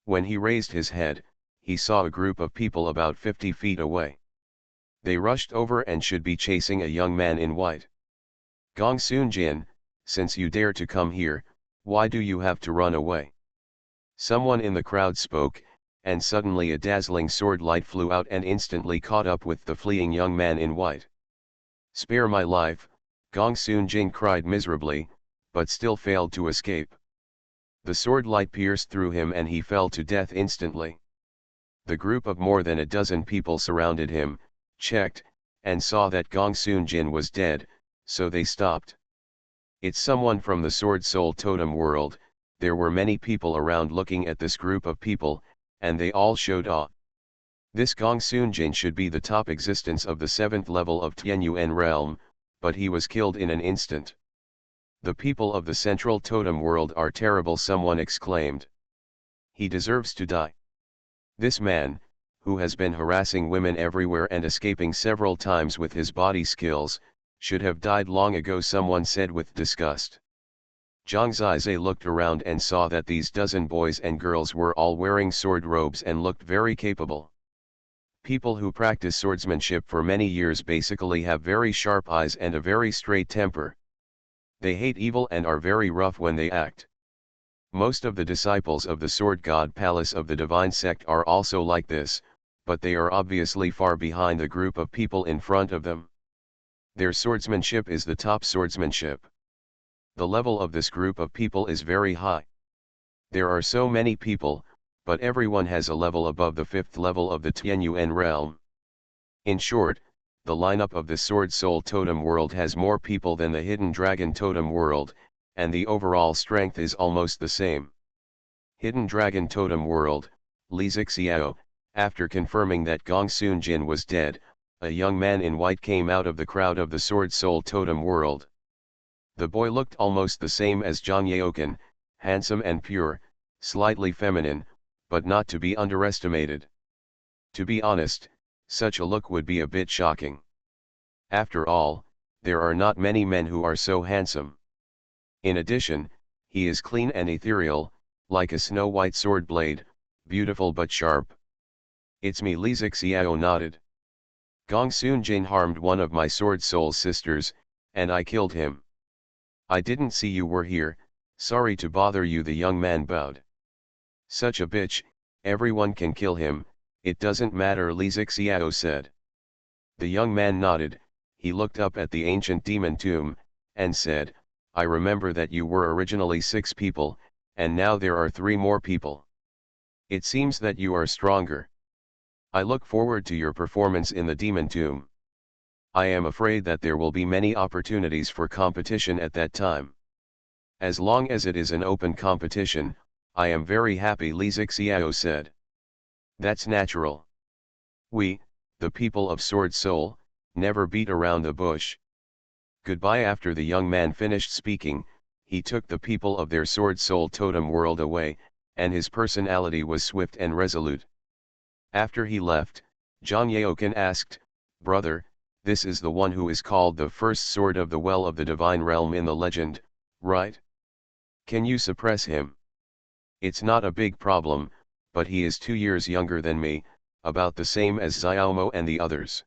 [SPEAKER 1] When he raised his head, he saw a group of people about 50 feet away. They rushed over and should be chasing a young man in white. Gong Soon-jin, since you dare to come here, why do you have to run away? Someone in the crowd spoke, and suddenly a dazzling sword light flew out and instantly caught up with the fleeing young man in white. Spare my life, Gong Soon-jin cried miserably, but still failed to escape. The sword light pierced through him and he fell to death instantly. The group of more than a dozen people surrounded him, checked, and saw that Gong Soon-jin was dead, so they stopped. It's someone from the Sword Soul Totem world. There were many people around looking at this group of people, and they all showed awe. This Gong Soon-jin should be the top existence of the 7th level of Tianyuan realm, but he was killed in an instant. The people of the Central Totem world are terrible, someone exclaimed. He deserves to die. This man, who has been harassing women everywhere and escaping several times with his body skills, should have died long ago, someone said with disgust. Zhang Zizai looked around and saw that these dozen boys and girls were all wearing sword robes and looked very capable. People who practice swordsmanship for many years basically have very sharp eyes and a very straight temper. They hate evil and are very rough when they act. Most of the disciples of the Sword God Palace of the Divine Sect are also like this, but they are obviously far behind the group of people in front of them. Their swordsmanship is the top swordsmanship. The level of this group of people is very high. There are so many people, but everyone has a level above the 5th level of the Tianyuan realm. In short, the lineup of the Sword Soul Totem world has more people than the Hidden Dragon Totem world, and the overall strength is almost the same. Hidden Dragon Totem world, Li Zixiao, after confirming that Gong Soon-jin was dead, a young man in white came out of the crowd of the Sword Soul Totem world. The boy looked almost the same as Zhang Yaoken, handsome and pure, slightly feminine, but not to be underestimated. To be honest, such a look would be a bit shocking. After all, there are not many men who are so handsome. In addition, he is clean and ethereal, like a snow-white sword blade, beautiful but sharp. It's me, Li Zixiao nodded. Gong Soon-jin harmed one of my Sword Soul sisters, and I killed him. I didn't see you were here, sorry to bother you, the young man bowed. Such a bitch, everyone can kill him, it doesn't matter, Li Zixiao said. The young man nodded, he looked up at the ancient demon tomb, and said, I remember that you were originally 6 people, and now there are 3 more people. It seems that you are stronger. I look forward to your performance in the demon tomb. I am afraid that there will be many opportunities for competition at that time. As long as it is an open competition, I am very happy, Li Zixiao said. That's natural. We, the people of Sword Soul, never beat around the bush. Goodbye. After the young man finished speaking, he took the people of their Sword Soul Totem world away, and his personality was swift and resolute. After he left, Zhang Yaoken asked, Brother, this is the one who is called the first sword of the Well of the Divine Realm in the legend, right? Can you suppress him? It's not a big problem, but he is 2 years younger than me, about the same as Xiaomo and the others.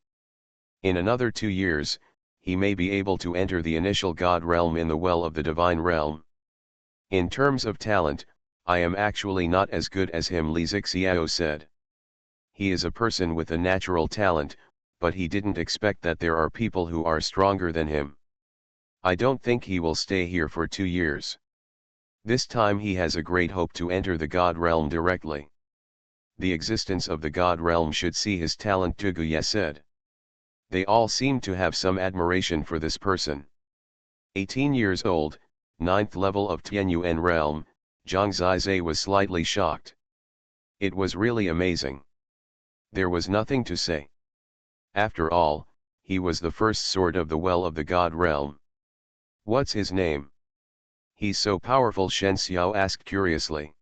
[SPEAKER 1] In another 2 years, he may be able to enter the initial God realm in the Well of the Divine Realm. In terms of talent, I am actually not as good as him, Li Zixiao said. He is a person with a natural talent, but he didn't expect that there are people who are stronger than him. I don't think he will stay here for 2 years. This time he has a great hope to enter the God realm directly. The existence of the God realm should see his talent, Tuguye said. They all seemed to have some admiration for this person. 18 years old, 9th level of Tianyuan realm, Zhang Zizai was slightly shocked. It was really amazing. There was nothing to say. After all, he was the first sword of the Well of the God realm. What's his name? He's so powerful, Shen Xiao asked curiously.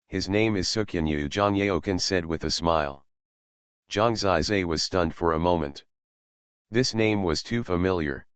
[SPEAKER 1] His name is Suqinyu, Zhang Yaoken said with a smile. Zhang Zizai was stunned for a moment. This name was too familiar.